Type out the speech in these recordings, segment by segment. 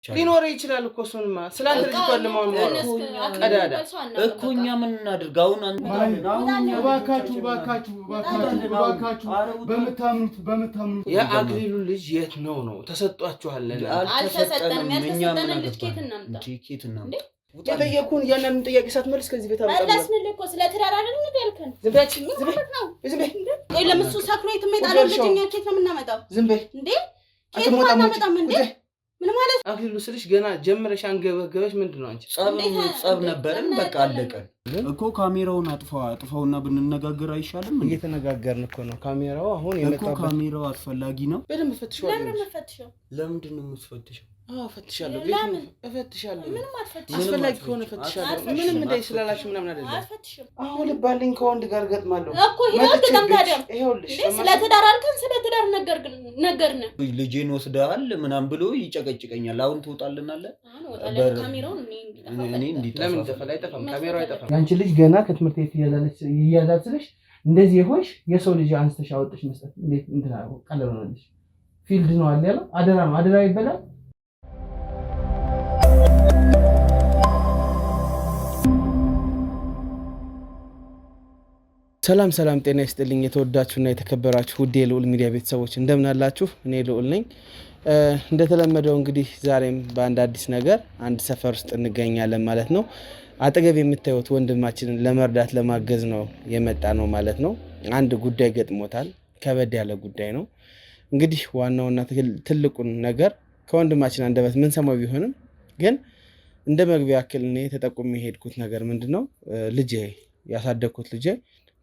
ሊኖር ይችላል እኮ እሱንማ ስላንተ ልጅ ቆልማው ነው ቀዳዳ እኮ እኛ ምን እናድርጋው? እባካችሁ በመታምኑት የአክሊሉ ልጅ የት ነው ተሰጧችኋል? አልተሰጠንም። ያልተሰጠን ልጅ ኬት እናምጣ? የጠየቁን ያንን ጥያቄ ሳትመልስ ከዚህ ቤት አምጣ አላስነል እኮ ስለ ትዳር አይደል ያልከን? ዝም በይ ቆይ ለምሱ ሳክሮ የተመጣለው ልጅኛ ኬት ነው የምናመጣው? ዝም በይ እንዴ ኬት ነው የምናመጣው እንዴ? ምን ማለት አክሊሉ ስልሽ ገና ጀምረሽ አንገበገበሽ ምንድነው? አንቺ ጸብ ነበርም በቃ አለቀ እኮ። ካሜራውን አጥፋውና ብንነጋገር አይሻልም? እየተነጋገርን እኮ ነው። ካሜራው አሁን የመጣው ካሜራው አስፈላጊ ነው። በደንብ ፈትሽው። ለምንድን ነው የምትፈትሽው? ፈትሻለሁ። እፈትሻለሁ። ምንም አትፈትሽ። አስፈላጊ ከሆነ ፈትሻለሁ። ምንም እንዳይ ስላላሽ ምናምን አይደለም። አትፈትሽም። አሁን ልባልኝ ከወንድ ጋር ገጥማለሁ እኮ ይሄው ተቀም ታዲያ ይሄውልሽ ስለ ትዳር አልከን፣ ስለ ትዳር ነገርን ልጄን ወስደሃል ምናምን ብሎ ይጨቀጭቀኛል። አሁን ትወጣልናል። ካሜራውን ለምን ተፈላይ ተፈም ካሜራው አይጠፋም። ያንቺ ልጅ ገና ከትምህርት ቤት ይያዛል ስልሽ እንደዚህ ይሆንሽ የሰው ልጅ አንስተሽ አወጥሽ መስጠት እንዴት እንትና ቀለል ነው ልጅ ፊልድ ነው አለ ያለው አደራ ነው አደራ ይበላል። ሰላም ጤና ይስጥልኝ። የተወዳችሁና የተከበራችሁ ውድ የልዑል ሚዲያ ቤተሰቦች እንደምን አላችሁ? እኔ ልዑል ነኝ። እንደተለመደው እንግዲህ ዛሬም በአንድ አዲስ ነገር አንድ ሰፈር ውስጥ እንገኛለን ማለት ነው። አጠገብ የምታዩት ወንድማችንን ለመርዳት ለማገዝ ነው የመጣ ነው ማለት ነው። አንድ ጉዳይ ገጥሞታል። ከበድ ያለ ጉዳይ ነው። እንግዲህ ዋናውና ትልቁን ነገር ከወንድማችን አንደበት ምን ሰማው ቢሆንም ግን እንደ መግቢያ ያክል እኔ ተጠቁሜ የሄድኩት ነገር ምንድነው ልጄ ያሳደግኩት ልጄ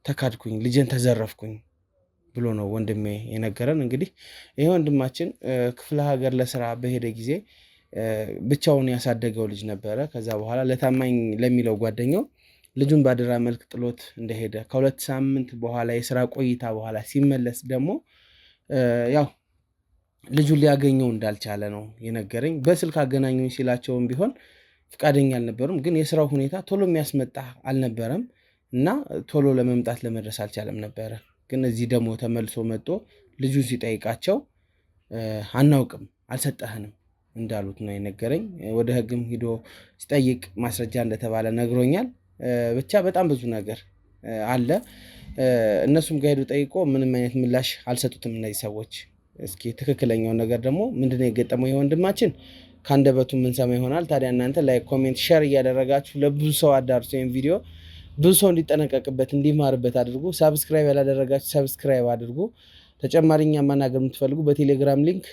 ተካድኩኝ፣ ልጄን ተዘረፍኩኝ ብሎ ነው ወንድሜ የነገረን። እንግዲህ ይሄ ወንድማችን ክፍለ ሀገር ለስራ በሄደ ጊዜ ብቻውን ያሳደገው ልጅ ነበረ። ከዛ በኋላ ለታማኝ ለሚለው ጓደኛው ልጁን ባደራ መልክ ጥሎት እንደሄደ ከ2 ሳምንት በኋላ የስራ ቆይታ በኋላ ሲመለስ ደግሞ ያው ልጁን ሊያገኘው እንዳልቻለ ነው የነገረኝ። በስልክ አገናኙኝ ሲላቸውም ቢሆን ፍቃደኛ አልነበሩም። ግን የስራው ሁኔታ ቶሎ የሚያስመጣ አልነበረም እና ቶሎ ለመምጣት ለመድረስ አልቻለም ነበረ። ግን እዚህ ደግሞ ተመልሶ መጥቶ ልጁ ሲጠይቃቸው አናውቅም አልሰጠህንም እንዳሉት ነው የነገረኝ። ወደ ህግም ሂዶ ሲጠይቅ ማስረጃ እንደተባለ ነግሮኛል። ብቻ በጣም ብዙ ነገር አለ። እነሱም ጋር ሄዶ ጠይቆ ምንም አይነት ምላሽ አልሰጡትም እነዚህ ሰዎች። እስኪ ትክክለኛውን ነገር ደግሞ ምንድነው የገጠመው የወንድማችን ከአንደበቱ ምንሰማ ይሆናል። ታዲያ እናንተ ላይክ፣ ኮሜንት፣ ሼር እያደረጋችሁ ለብዙ ሰው አዳርሱ። ይሄን ቪዲዮ ብዙ ሰው እንዲጠነቀቅበት እንዲማርበት አድርጉ። ሰብስክራይብ ያላደረጋችሁ ሰብስክራይብ አድርጉ። ተጨማሪኛ ማናገር የምትፈልጉ በቴሌግራም ሊንክ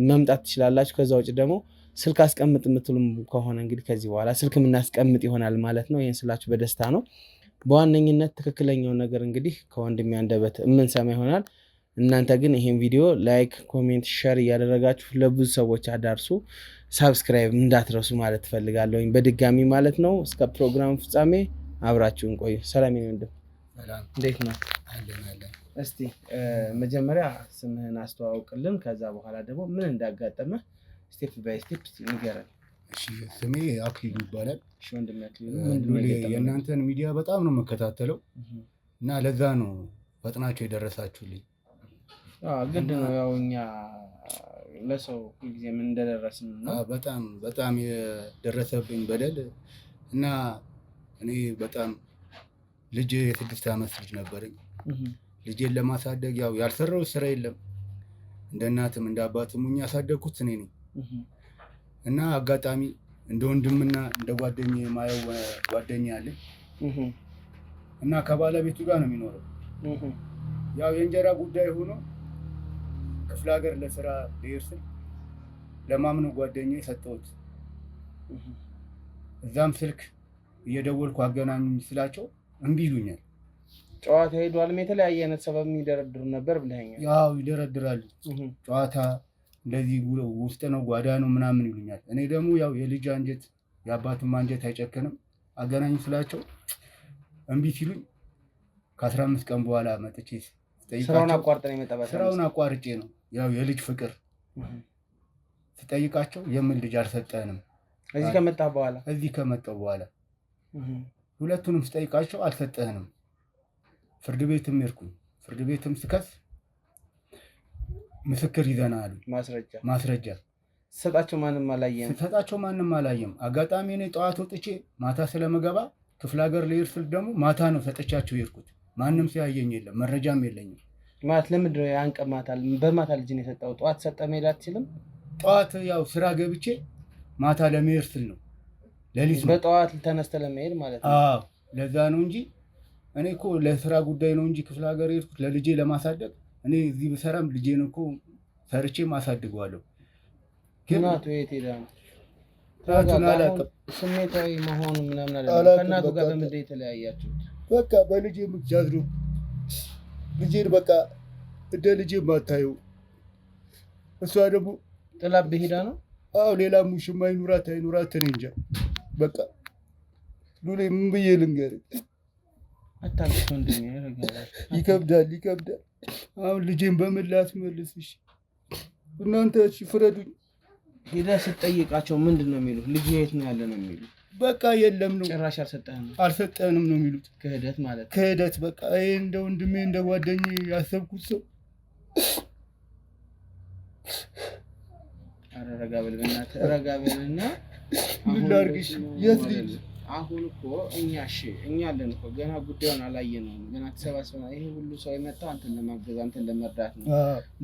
መምጣት ትችላላችሁ። ከዛ ውጭ ደግሞ ስልክ አስቀምጥ የምትሉም ከሆነ እንግዲህ ከዚህ በኋላ ስልክ የምናስቀምጥ ይሆናል ማለት ነው። ይህን ስላችሁ በደስታ ነው። በዋነኝነት ትክክለኛውን ነገር እንግዲህ ከወንድሜ አንደበት የምንሰማ ይሆናል። እናንተ ግን ይሄን ቪዲዮ ላይክ፣ ኮሜንት፣ ሼር እያደረጋችሁ ለብዙ ሰዎች አዳርሱ። ሰብስክራይብ እንዳትረሱ ማለት ፈልጋለሁኝ በድጋሚ ማለት ነው። እስከ ፕሮግራም ፍጻሜ አብራችሁን ቆዩ። ሰላም ወንድም፣ እንዴት ነው? እስቲ መጀመሪያ ስምህን አስተዋውቅልን። ከዛ በኋላ ደግሞ ምን እንዳጋጠመ ስቴፕ ባይ ስቴፕ ንገረን። እሺ፣ ስሜ አክሊሉ ይባላል። እሺ ወንድም አክሊሉ፣ የእናንተን ሚዲያ በጣም ነው የምከታተለው እና ለዛ ነው ፈጥናችሁ የደረሳችሁልኝ። ግድ ነው ያው እኛ ለሰው ሁልጊዜ ምን እንደደረስን ነው። በጣም የደረሰብኝ በደል እና እኔ በጣም ልጅ የ6 ዓመት ልጅ ነበረኝ። ልጄን ለማሳደግ ያው ያልሰራው ስራ የለም። እንደ እናትም እንደ አባትም ሆኜ ያሳደግኩት እኔ ነኝ እና አጋጣሚ እንደ ወንድምና እንደ ጓደኛ የማየው ጓደኛ አለኝ እና ከባለቤቱ ጋር ነው የሚኖረው። ያው የእንጀራ ጉዳይ ሆኖ ክፍለ ሀገር ለስራ ልሄድ ስል ለማምነው ጓደኛዬ ሰጠሁት። እዛም ስልክ እየደወልኩ አገናኙኝ ስላቸው እምቢ ይሉኛል። ጨዋታ ሄዷል። የተለያየ አይነት ሰበብ የሚደረድሩ ነበር ብለኸኛል። ያው ይደረድራሉ። ጨዋታ እንደዚህ ውስጥ ነው ጓዳ ነው ምናምን ይሉኛል። እኔ ደግሞ ያው የልጅ አንጀት የአባቱም አንጀት አይጨክንም። አገናኙኝ ስላቸው እምቢ ሲሉኝ ከ15 ቀን በኋላ መጥቼ ስራውን አቋርጠን የመጣበት ስራውን አቋርጬ ነው ያው የልጅ ፍቅር ስጠይቃቸው የምን ልጅ አልሰጠንም። እዚህ ከመጣው በኋላ ሁለቱንም ስጠይቃቸው አልሰጠንም። ፍርድ ቤትም ሄድኩኝ። ፍርድ ቤትም ስከስ ምስክር ይዘና አሉ። ማስረጃ። ሰጣቸው ማንም አላየም። አጋጣሚ እኔ ጠዋት ወጥቼ ማታ ስለመገባ ክፍለ ሀገር ልሄድ ስል ደግሞ ማታ ነው ሰጥቻቸው የሄድኩት። ማንም ሲያየኝ የለም፣ መረጃም የለኝም። ማለት ለምንድን ነው ያን ቀን በማታ ልጅን የሰጠው? ጠዋት ሰጠ መሄድ አትችልም? ጠዋት ያው ስራ ገብቼ ማታ ለመሄድ ስል ነው። ሌሊት በጠዋት ተነስተህ ለመሄድ ማለት ነው? አዎ ለዛ ነው እንጂ እኔ እኮ ለስራ ጉዳይ ነው እንጂ ክፍለ ሀገር የሄድኩት ለልጄ ለማሳደግ። እኔ እዚህ ብሰራም ልጄን እኮ ሰርቼ ማሳድገዋለሁ። እናቱ የት ሄዳ ነው? እናቱን አላውቅም። ስሜታዊ መሆኑ ምናምን አለ። ከእናቱ ጋር በምንድን የተለያያችሁት? በቃ በልጄ ምክንያት ነው። ልጄን በቃ እንደ ልጄ ማታየው። እሷ ደግሞ ጥላብህ ሄዳ ነው? አዎ ሌላ ሙሽማ ይኑራት አይኑራት እኔ እንጃ። በቃ ሉሌ ምን ብዬ ልንገርህ? አታልቅስ ወንድሜ፣ ይከብዳል። አሁን ልጄን በምን ላስመልስሽ? እናንተ እሺ ፍረዱኝ። ሄደህ ስትጠይቃቸው ምንድን ነው የሚሉት? ልጅ የት ነው ያለ ነው የሚሉት? በቃ የለም ነው። ጭራሽ አልሰጠንም ነው የሚሉት። ክህደት ማለት ክህደት። በቃ ይሄ እንደ ወንድሜ እንደ ጓደኛዬ ያሰብኩት ሰው። ኧረ ረጋ በል በእናትህ፣ ረጋ በልና ምን ላድርግሽ? የት ልጅ? አሁን እኮ እኛ አለን እኮ ገና ጉዳዩን አላየነውም። ገና ተሰባስበናል። ይሄ ሁሉ ሰው የመጣው አንተን ለማገዝ አንተን ለመርዳት ነው፣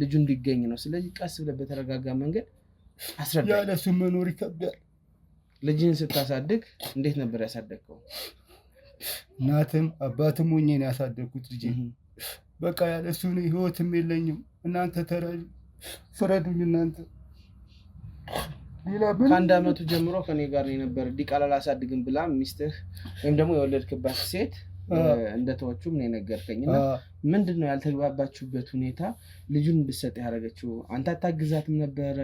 ልጁ እንዲገኝ ነው። ስለዚህ ቀስ ብለህ በተረጋጋ መንገድ አስረዳ። ያለ እሱ መኖር ይከብዳል። ልጅህን ስታሳድግ እንዴት ነበር ያሳደግከው? እናትም አባትም ሆኜ ነው ያሳደግኩት ልጄ። በቃ ያለ እሱ ህይወትም የለኝም። እናንተ ፍረዱኝ እናንተ። ከአንድ አመቱ ጀምሮ ከኔ ጋር የነበረ ዲቃላ አላሳድግም ብላ ሚስትህ ወይም ደግሞ የወለድክባት ሴት እንደተወቹ ምን የነገርከኝ እና ምንድን ነው ያልተግባባችሁበት ሁኔታ? ልጁን እንድትሰጥ ያደረገችው አንተ አታግዛትም ነበረ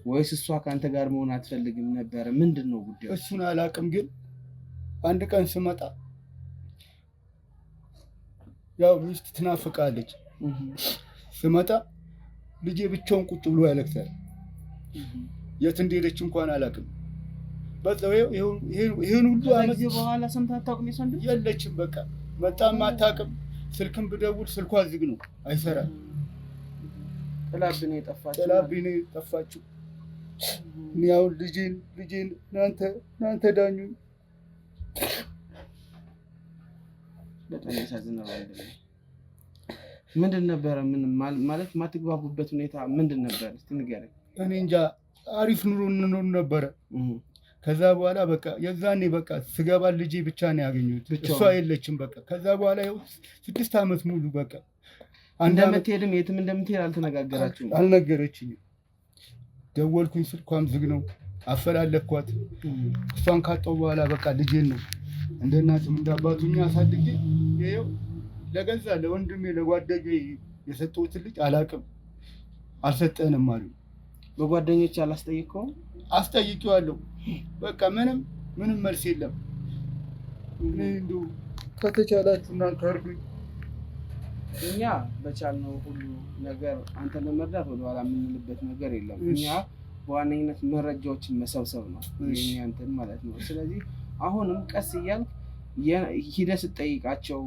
ወይስ እሷ ከአንተ ጋር መሆን አትፈልግም ነበረ? ምንድን ነው ጉዳዩ? እሱን አላውቅም። ግን አንድ ቀን ስመጣ ያው ሚስት ትናፍቃለች። ስመጣ ልጄ ብቻውን ቁጭ ብሎ ያለቅሳል። የት እንደሄደች እንኳን አላውቅም። በዛው ይሄን ሁሉ አመት በኋላ ሰምተህ አታውቅም? የሰንዱ የለችም። በቃ መጣም አታውቅም። ስልክም ብደውል ስልኳ ዝግ ነው፣ አይሰራም። ጥላብኝ ነው የጠፋችው። ያው ልጄን እናንተ ዳኙኝ። በጣም ያሳዝናል። ምንድን ነበረ? ማለት የማትግባቡበት ሁኔታ ምንድን ነበር? እስኪ ንገረኝ። እኔ እንጃ። አሪፍ ኑሮ እንኖር ነበረ። ከዛ በኋላ በቃ የዛኔ በቃ ስገባ ልጄ ብቻ ነው ያገኙት፣ እሷ የለችም። በቃ ከዛ በኋላ ያው 6 አመት ሙሉ በቃ እንደምትሄድም የትም እንደምትሄድ አልተነጋገራችሁም? አልነገረችኝም። ደወልኩኝ፣ ስልኳም ዝግ ነው። አፈላለኳት። እሷን ካጣሁ በኋላ በቃ ልጄን ነው እንደ እናትም እንደ አባቱኛ አሳድጌ ይኸው ለገዛ ለወንድሜ ለጓደኛዬ የሰጠሁትን ልጅ አላውቅም። አልሰጠንም አሉ። በጓደኞች አላስጠይቀውም? አስጠይቄዋለሁ። በቃ ምንም መልስ የለም። እኔ እንደው ከተቻላችሁ እናንተ አድርጉኝ። እኛ በቻልነው ሁሉ ነገር አንተ ለመርዳት ወደኋላ የምንልበት ነገር የለም። እኛ በዋነኝነት መረጃዎችን መሰብሰብ ነው የኛ እንትን ማለት ነው። ስለዚህ አሁንም ቀስ እያልክ ሂደህ ስትጠይቃቸው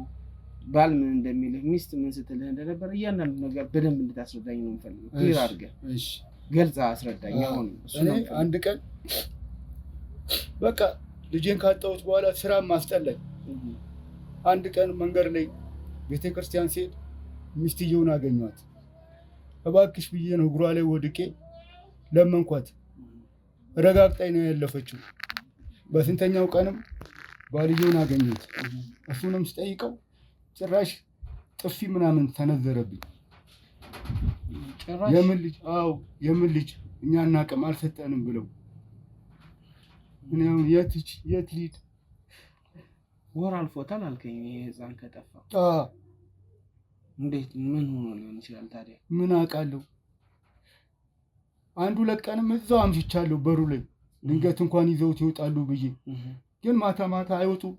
ባል ምን እንደሚልህ ሚስት ምን ስትልህ እንደነበር እያንዳንዱ ነገር በደንብ እንድታስረዳኝ ነው የምፈልገው። ክሊር አድርገህ ገልጻ አስረዳኝ። አሁን አንድ ቀን በቃ ልጄን ካጣሁት በኋላ ስራ ማስጠላኝ። አንድ ቀን መንገድ ላይ ቤተክርስቲያን ሲሄድ ሚስትየውን አገኘኋት። እባክሽ ብዬ ነው እግሯ ላይ ወድቄ ለመንኳት። ረጋግጣኝ ነው ያለፈችው። በስንተኛው ቀንም ባልየውን አገኘሁት። እሱንም ስጠይቀው ጭራሽ ጥፊ ምናምን ተነዘረብኝ። የምን ልጅ? አዎ የምን ልጅ? እኛ እናቅም አልሰጠንም ብለው። እኔ አሁን የት ልሂድ? ወር አልፎታል አልከኝ ይሄ ህፃን ከጠፋ። እንዴት ምን ሆኖ ሊሆን ይችላል ታዲያ? ምን አውቃለሁ። 1-2 ቀንም እዛው አምሽቻለሁ በሩ ላይ። ድንገት እንኳን ይዘውት ይወጣሉ ብዬ፣ ግን ማታ አይወጡም።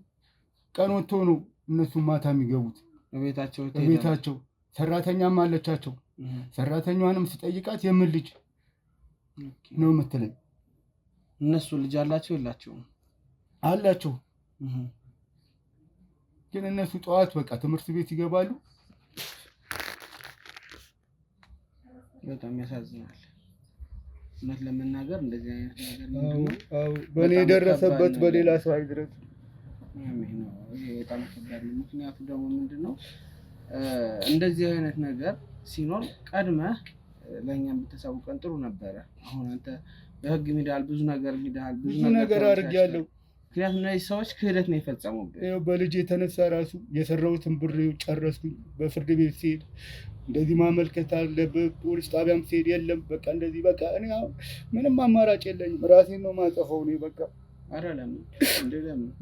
ቀን ወጥቶ ነው እነሱ ማታ የሚገቡት ቤታቸው። ሰራተኛም አለቻቸው። ሰራተኛዋንም ስጠይቃት የምን ልጅ ነው የምትለኝ። እነሱ ልጅ አላቸው የላቸውም? አላቸው። ግን እነሱ ጠዋት በቃ ትምህርት ቤት ይገባሉ። በጣም ያሳዝናል። እውነት ለመናገር እንደዚህ አይነት ነገር ምንድነው? በእኔ የደረሰበት በሌላ ሰው አይድረስ። ይሄ በጣም ከባድ ነው። ምክንያቱም ደግሞ ምንድነው እንደዚህ አይነት ነገር ሲኖር ቀድመህ ለእኛም ብታሳውቀን ጥሩ ነበረ። አሁን አንተ በህግ ሚዳል ብዙ ነገር አድርጌያለሁ። ምክንያቱም እነዚህ ሰዎች ክህደት ነው የፈጸሙብህ። ይኸው በልጅ የተነሳ ራሱ የሰራሁትን ብር ጨረስኩኝ። በፍርድ ቤት ሲሄድ እንደዚህ ማመልከት አለብህ፣ ፖሊስ ጣቢያም ሲሄድ የለም። በቃ እንደዚህ በቃ እኔ ምንም አማራጭ የለኝም። ራሴን ነው ማጠፋው እኔ በቃ። ኧረ ለምን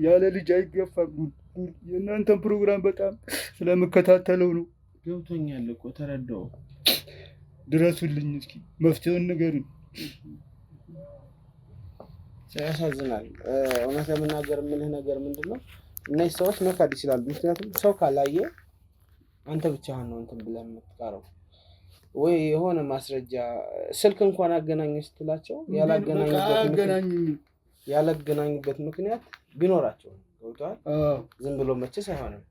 ያለ ልጅ አይገፋም። የእናንተን ፕሮግራም በጣም ስለምከታተለው ነው። ገብቶኛል እኮ ተረዳው። ድረሱልኝ እስኪ መፍትሄውን ንገሩኝ። ያሳዝናል። እውነት ለመናገር የምልህ ነገር ምንድነው እነዚህ ሰዎች መካድ ይችላሉ። ምክንያቱም ሰው ካላየ አንተ ብቻህን ነው እንትን ብለህ የምትቀረው። ወይ የሆነ ማስረጃ ስልክ እንኳን አገናኙ ስትላቸው ያላገናኙበት ምክንያት ቢኖራቸው ገብቶሃል። ዝም ብሎ መቼስ አይሆንም።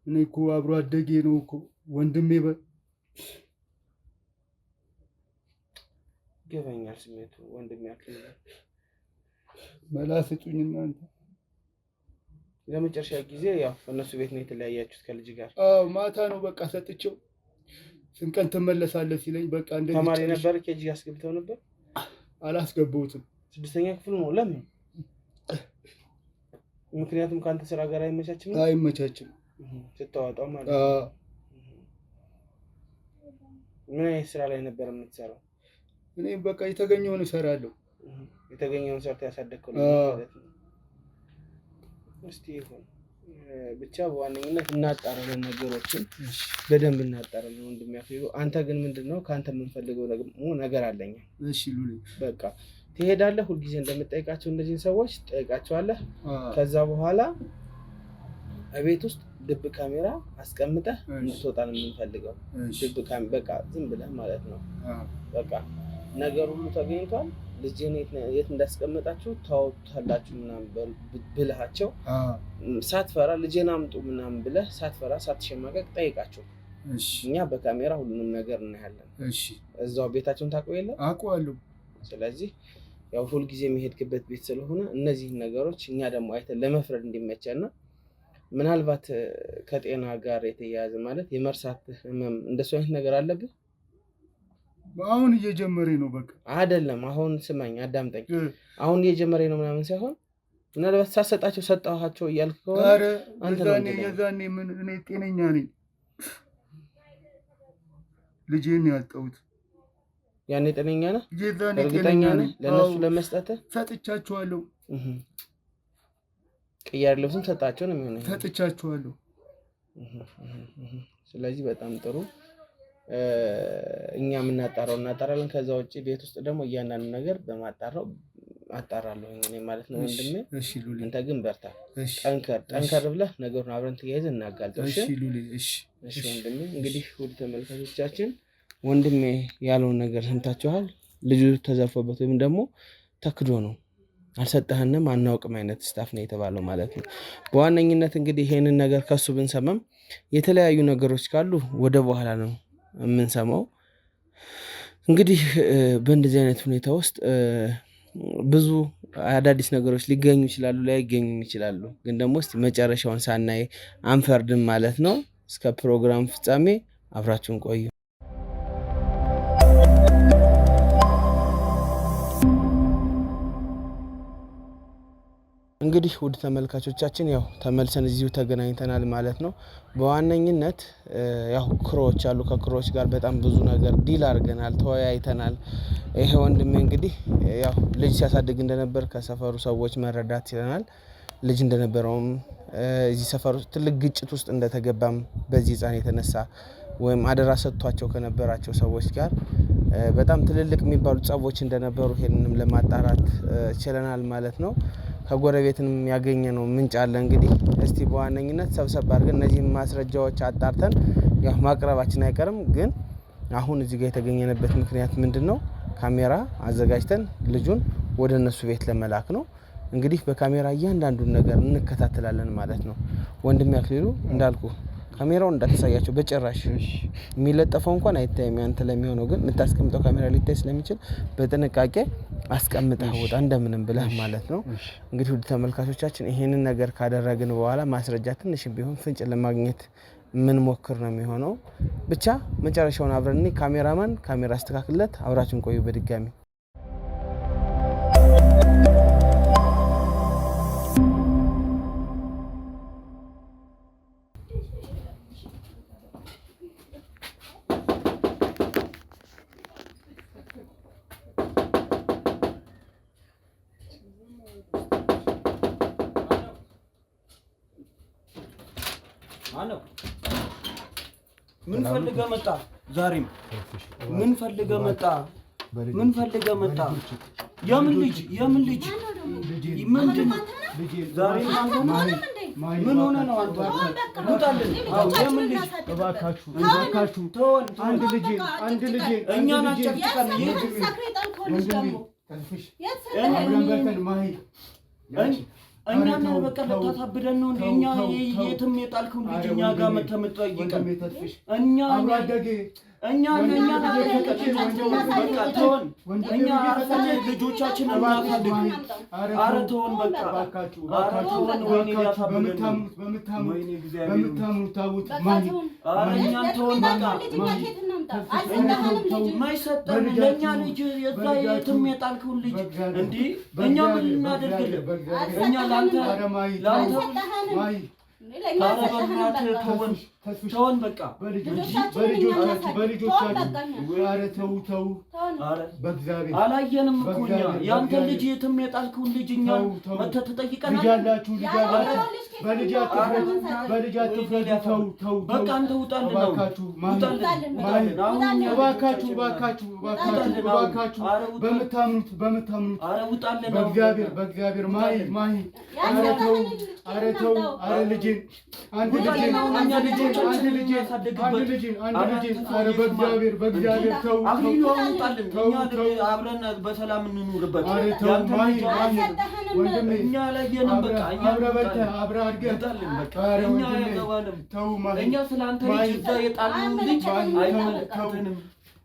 እኔ እኮ አብሮ አደጌ ነው እኮ ወንድሜ ገበኛል ስሜቱ ወንድሜ ያክል መላ ስጡኝ እናንተ። ለመጨረሻ ጊዜ ያው እነሱ ቤት ነው የተለያያችሁት ከልጅ ጋር? ማታ ነው በቃ ሰጥቼው ስንት ቀን ትመለሳለህ ሲለኝ በቃ እንደዚህ። ተማሪ ነበር? ኬጂ አስገብተው ነበር? አላስገባሁትም። 6ኛ ክፍል ነው። ለምን? ምክንያቱም ከአንተ ስራ ጋር አይመቻችም? አይመቻችም ስትዋጣው ማለት ነው። ምን አይነት ስራ ላይ ነበር የምትሰራው? እኔ በቃ የተገኘውን እሰራለሁ። የተገኘውን ሰርተ ያሳደግከው ማለት ነው። እስቲ ይሁን ብቻ በዋነኝነት እናጣራለን፣ ነገሮችን በደንብ እናጣራለን። ወንድሜ አንተ ግን ምንድነው ካንተ የምንፈልገው ነገር አለኝ። እሺ ሉሊ በቃ ትሄዳለህ። ሁልጊዜ እንደምትጠይቃቸው እነዚህን ሰዎች ትጠይቃቸዋለህ። ከዛ በኋላ እቤት ውስጥ ድብ ካሜራ አስቀምጠህ እንድትወጣ ነው የምንፈልገው። ድብ ካሜራ በቃ ዝም ብለህ ማለት ነው። በቃ ነገር ሁሉ ተገኝቷል። ልጅን የት እንዳስቀመጣችሁ ታውቁታላችሁ ምናምን ብለሃቸው ሳትፈራ ልጅን አምጡ ምናምን ብለህ ሳትፈራ ሳትሸማቀቅ ጠይቃቸው። እኛ በካሜራ ሁሉንም ነገር እናያለን። እዛው ቤታቸውን ታውቀው የለ? አውቀዋለሁ። ስለዚህ ያው ሁልጊዜ የሚሄድክበት ቤት ስለሆነ እነዚህን ነገሮች እኛ ደግሞ አይተን ለመፍረድ እንዲመቸና ምናልባት ከጤና ጋር የተያያዘ ማለት የመርሳት ህመም እንደሱ አይነት ነገር አለብህ? አሁን እየጀመረ ነው። በቃ አይደለም አሁን ስማኝ አዳምጠኝ። አሁን እየጀመረ ነው ምናምን ሳይሆን ምናልባት ሳሰጣቸው ሰጣኋቸው እያልክ ከሆነ አንተ ነው የዛኔ ምን እኔ ጤነኛ ነኝ። ልጄን ያጣሁት ያኔ ጤነኛ ነህ? የዛኔ እርግጠኛ ነህ? ለነሱ ለመስጠት ሰጥቻቸዋለሁ። ቅያር ልብስም ሰጣቸው ነው የሚሆነው። ሰጥቻቸዋለሁ። ስለዚህ በጣም ጥሩ። እኛ እናጣራለን። ከዛ ውጪ ቤት ውስጥ ደግሞ እያንዳንዱ ነገር አጣራለሁ እኔ ማለት ነው ወንድሜ። እሺ ሉሊ አንተ ግን በርታ፣ ጠንከር ብለህ ነገሩን አብረን ተያይዘን እናጋልጠው። እሺ ሉሊ እሺ ወንድሜ። እንግዲህ ውድ ተመልካቾቻችን ወንድሜ ያለውን ነገር ሰምታችኋል። ልጁ ተዘርፎበት ወይም ደግሞ ተክዶ ነው አልሰጠህንም አናውቅም አይነት ስታፍ ነው የተባለው ማለት ነው። በዋነኝነት እንግዲህ ይሄንን ነገር ከሱ ብንሰማም የተለያዩ ነገሮች ካሉ ወደ በኋላ ነው የምንሰማው። እንግዲህ በእንደዚህ አይነት ሁኔታ ውስጥ ብዙ አዳዲስ ነገሮች ሊገኙ ይችላሉ፣ ላይገኙ ይችላሉ። ግን ደግሞ እስቲ መጨረሻውን ሳናይ አንፈርድም ማለት ነው። እስከ ፕሮግራም ፍጻሜ አብራችሁን ቆዩ። እንግዲህ ውድ ተመልካቾቻችን ያው ተመልሰን እዚሁ ተገናኝተናል ማለት ነው። በዋነኝነት ያው ክሮዎች አሉ። ከክሮዎች ጋር በጣም ብዙ ነገር ዲል አድርገናል፣ ተወያይተናል። ይሄ ወንድሜ እንግዲህ ያው ልጅ ሲያሳድግ እንደነበር ከሰፈሩ ሰዎች መረዳት ችለናል። ልጅ እንደነበረውም እዚህ ሰፈር ውስጥ ትልቅ ግጭት ውስጥ እንደተገባም በዚህ ሕፃን የተነሳ ወይም አደራ ሰጥቷቸው ከነበራቸው ሰዎች ጋር በጣም ትልልቅ የሚባሉ ጸቦች እንደነበሩ ይሄንንም ለማጣራት ችለናል ማለት ነው። ከጎረቤትንም ያገኘነው ምንጭ አለ። እንግዲህ እስቲ በዋነኝነት ሰብሰብ አድርገን እነዚህን ማስረጃዎች አጣርተን ያው ማቅረባችን አይቀርም። ግን አሁን እዚህ ጋር የተገኘንበት ምክንያት ምንድነው? ካሜራ አዘጋጅተን ልጁን ወደ እነሱ ቤት ለመላክ ነው። እንግዲህ በካሜራ እያንዳንዱን ነገር እንከታተላለን ማለት ነው። ወንድሜ አክሊሉ እንዳልኩ ካሜራውን እንዳታሳያቸው በጭራሽ። የሚለጠፈው እንኳን አይታይም ያንተ ለሚሆነው ግን የምታስቀምጠው ካሜራ ሊታይ ስለሚችል በጥንቃቄ አስቀምጠህ ውጣ እንደምንም ብለህ ማለት ነው። እንግዲህ ውድ ተመልካቾቻችን ይሄንን ነገር ካደረግን በኋላ ማስረጃ ትንሽም ቢሆን ፍንጭ ለማግኘት ምን ሞክር ነው የሚሆነው። ብቻ መጨረሻውን አብረን ካሜራማን ካሜራ አስተካክለት አብራችን ቆዩ በድጋሚ ማነው? ምን ፈልገህ መጣ? ዛሬም ምን ፈልገህ መጣ? ምን ፈልገህ መጣ? የምን ልጅ ምንድን ዛሬ ምን ሆነ ነው አንተ? ውጣልን። አዎ የምን ልጅ? እባካችሁ ተወን። አንድ ልጅ እኛን አጨቅጭቀን እኛ ነው በቃ ልታሳብደን ነው እንዴ? እኛ የትም የጣልከው ልጅ እኛ ጋር መተምጠይቀን እኛ በቃ ተወን። እኛ አርፈን ልጆቻችንን እናሳድግ። ኧረ ተወን በቃ ኧረ ተወን። ወይኔ ሊያሳብደን ነው። ወይኔ እግዚአብሔር ታውት ኧረ እኛን ተወን በቃ ማይሰጠን ለእኛ ልጅ የዛ የትም የጣልከውን ልጅ እንዲህ እኛ ምን ልናደርግልህ? እኛ ለአንተ ተወን በቃ በልጆቻችሁ አላየንም እኮ እኛ ያንተ ልጅ የትም የጣልከውን ልጅ እኛ መተህ ትጠይቀናለህ። በልጅ አትፍረዱ። ተው በቃ አንተ ውጣልን ነው እባካችሁ በምታምኑት ኧረ ውጣልን ነው በእግዚአብሔር ማሂ ኧረ ተው ልጄን አንድ ልጄን በእግዚአብሔር ተው አብረን በሰላም እንኑርበት። ወንድሜ እኛ አላየንም በቃ አብረህ አድገህ እኛ አያገባንም። እኛ ስለአንተ ልጅ እዛ የጣልነውን ልጅ አይመለከተንም።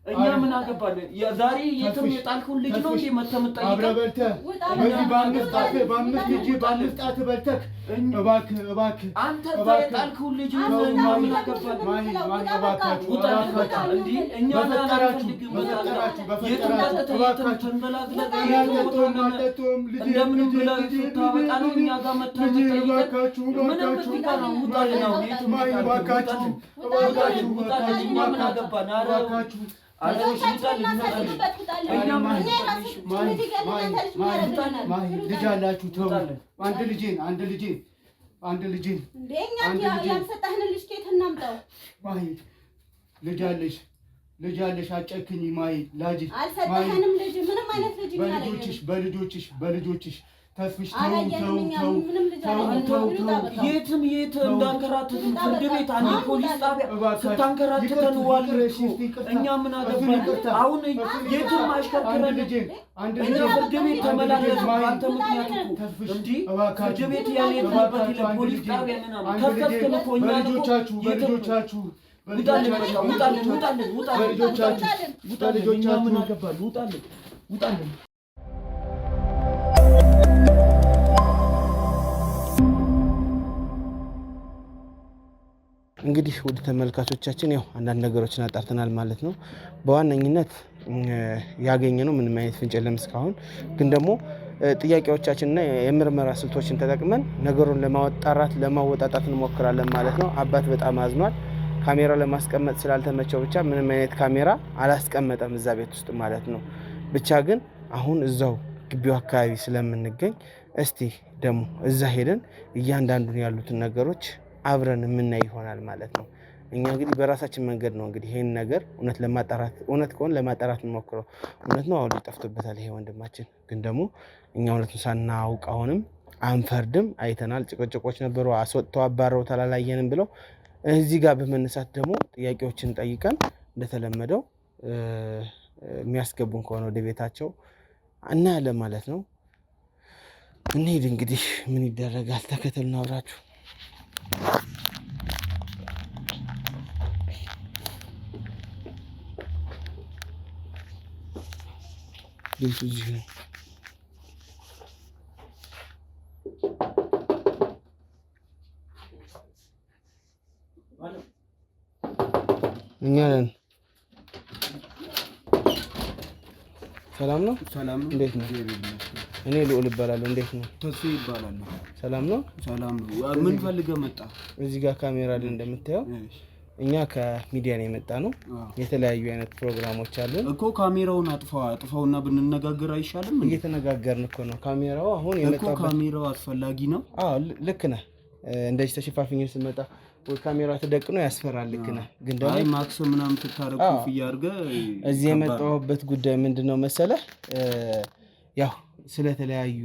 እኛ ምን አገባን? ዛሬ የትም የጣልከውን ልጅ ነው እንዴ መተህ የምትጠይቀው? አብረህ በልተህ በዚህ በአምስት ጣት በልተህ እባክህ አንተ እዛ የጣልከውን ልጅ ነው እኛ ምን አገባን? እንዲህ እኛ እንደምንም ብለህ ስታበቃ ነው እኛ ጋር መተህ የምትጠይቀን? ምንም ብትቀር ነው ውጣልን ነው እኛ ምን አገባን? ልጅ አላችሁ ተው። አንድ ልጄን ያልሰጠህን ልጅ ከየት እናምጣው? ልጅ አለሽ አጨክኝ ማይ ላጅ አልሰጠህንም ልጅ ምንም አይነት ልጅ በልጆችሽ ተስፍሽ የትም እንዳንከራተትን ፍርድ ቤት አንድ ፖሊስ ጣቢያ ስታንከራተተን ዋል። እኛ ምን አገባን? አሁን የትም አሽከርከረን እኛ ፍርድ ቤት ተመላለስ በአንተ ምክንያት እኮ እንዲህ ፍርድ ቤት ያልሄድንበት የለም። ፖሊስ ጣቢያ ምናምን ከፍከፍክን እኮ እኛ በልጆቻችሁ ውጣልን እኛ ምን አገባን? ውጣልን እንግዲህ ውድ ተመልካቾቻችን ያው አንዳንድ ነገሮችን አጣርተናል ማለት ነው። በዋነኝነት ያገኘነው ምንም አይነት ፍንጭ የለም እስካሁን። ግን ደግሞ ጥያቄዎቻችንና የምርመራ ስልቶችን ተጠቅመን ነገሩን ለማወጣጣት እንሞክራለን ማለት ነው። አባት በጣም አዝኗል። ካሜራ ለማስቀመጥ ስላልተመቸው ብቻ ምንም አይነት ካሜራ አላስቀመጠም እዛ ቤት ውስጥ ማለት ነው። ብቻ ግን አሁን እዛው ግቢው አካባቢ ስለምንገኝ እስቲ ደግሞ እዛ ሄደን እያንዳንዱን ያሉትን ነገሮች አብረን የምናይ ይሆናል ማለት ነው። እኛ እንግዲህ በራሳችን መንገድ ነው እንግዲህ ይሄን ነገር እውነት ከሆነ ለማጣራት እንሞክረው። እውነት ነው አሁን ጠፍቶበታል ይሄ ወንድማችን። ግን ደግሞ እኛ እውነቱን ሳናውቅ አሁንም አንፈርድም። አይተናል፣ ጭቅጭቆች ነበሩ፣ አስወጥተው አባረውታል አላየንም ብለው እዚህ ጋር በመነሳት ደግሞ ጥያቄዎችን ጠይቀን እንደተለመደው የሚያስገቡን ከሆነ ወደ ቤታቸው እናያለን ማለት ነው። እንሂድ እንግዲህ ምን ይደረጋል። ተከተሉን አብራችሁ ቤቱ እዚህ ነው። እኛ ነን። ሰላም ነው? ሰላም ነው። እንዴት ነው? እኔ ልዑል እባላለሁ። እንዴት ነው? ተስፋ ይባላል። ሰላም ነው? ሰላም ነው። ምን ፈልገህ መጣ? እዚህ ጋር ካሜራ ላይ እንደምታየው እኛ ከሚዲያ ነው የመጣ ነው። የተለያዩ አይነት ፕሮግራሞች አሉን እኮ። ካሜራውን አጥፋውና ብንነጋገር አይሻልም? እየተነጋገርን እኮ ነው። ካሜራው አሁን የመጣው ካሜራው አስፈላጊ ነው። አዎ ልክ ነህ። እንደዚህ ተሸፋፍኝ ስመጣ ወይ ካሜራ ተደቅኖ ያስፈራል። ልክ ነህ። ግን ደግሞ አይ ማክስ ምናምን ተታረቁ ኮፍያ አድርገህ እዚህ የመጣሁበት ጉዳይ ምንድነው መሰለህ? ያው ስለተለያዩ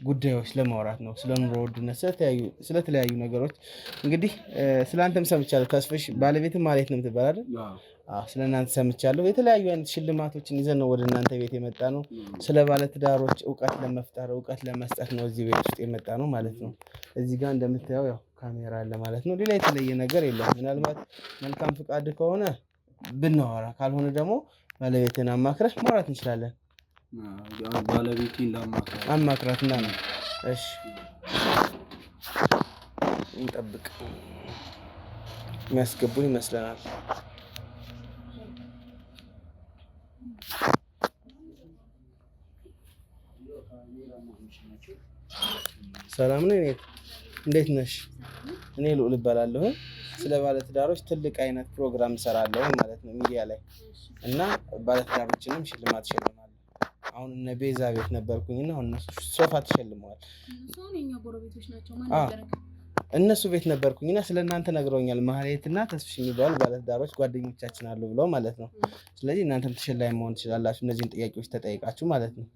ጉዳዮች ለማውራት ነው። ስለ ኑሮ ውድነት፣ ስለተለያዩ ነገሮች እንግዲህ ስለአንተም ሰምቻለሁ። ተስፍሽ ባለቤትም ማለት ነው የምትባል አይደል? ስለ እናንተ ሰምቻለሁ። የተለያዩ አይነት ሽልማቶችን ይዘን ነው ወደ እናንተ ቤት የመጣ ነው። ስለ ባለትዳሮች እውቀት ለመፍጠር እውቀት ለመስጠት ነው እዚህ ቤት ውስጥ የመጣ ነው ማለት ነው። እዚህ ጋር እንደምታየው ያው ካሜራ አለ ማለት ነው። ሌላ የተለየ ነገር የለም። ምናልባት መልካም ፍቃድ ከሆነ ብናወራ፣ ካልሆነ ደግሞ ባለቤትን አማክረህ ማውራት እንችላለን። ባለቤቴን አማክራት እና ነው። እሺ እንጠብቅ። የሚያስገቡን ይመስለናል። ሰላም ነው። እንዴት ነሽ? እኔ ልዑል እባላለሁ። ስለ ባለትዳሮች ትልቅ አይነት ፕሮግራም እሰራለሁ ማለት ነው ሚዲያ ላይ እና ባለትዳሮችንም ሽልማት እሸልማለሁ። አሁን እነ ቤዛ ቤት ነበርኩኝና አሁን እነሱ ሶፋ ተሸልመዋል። እነሱ ቤት ነበርኩኝና ስለእናንተ ነግረውኛል። ማህሌትና ተስፍሽ የሚባሉ ባለትዳሮች ጓደኞቻችን አሉ ብለው ማለት ነው። ስለዚህ እናንተም ተሸላሚ መሆን ትችላላችሁ፣ እነዚህን ጥያቄዎች ተጠይቃችሁ ማለት ነው።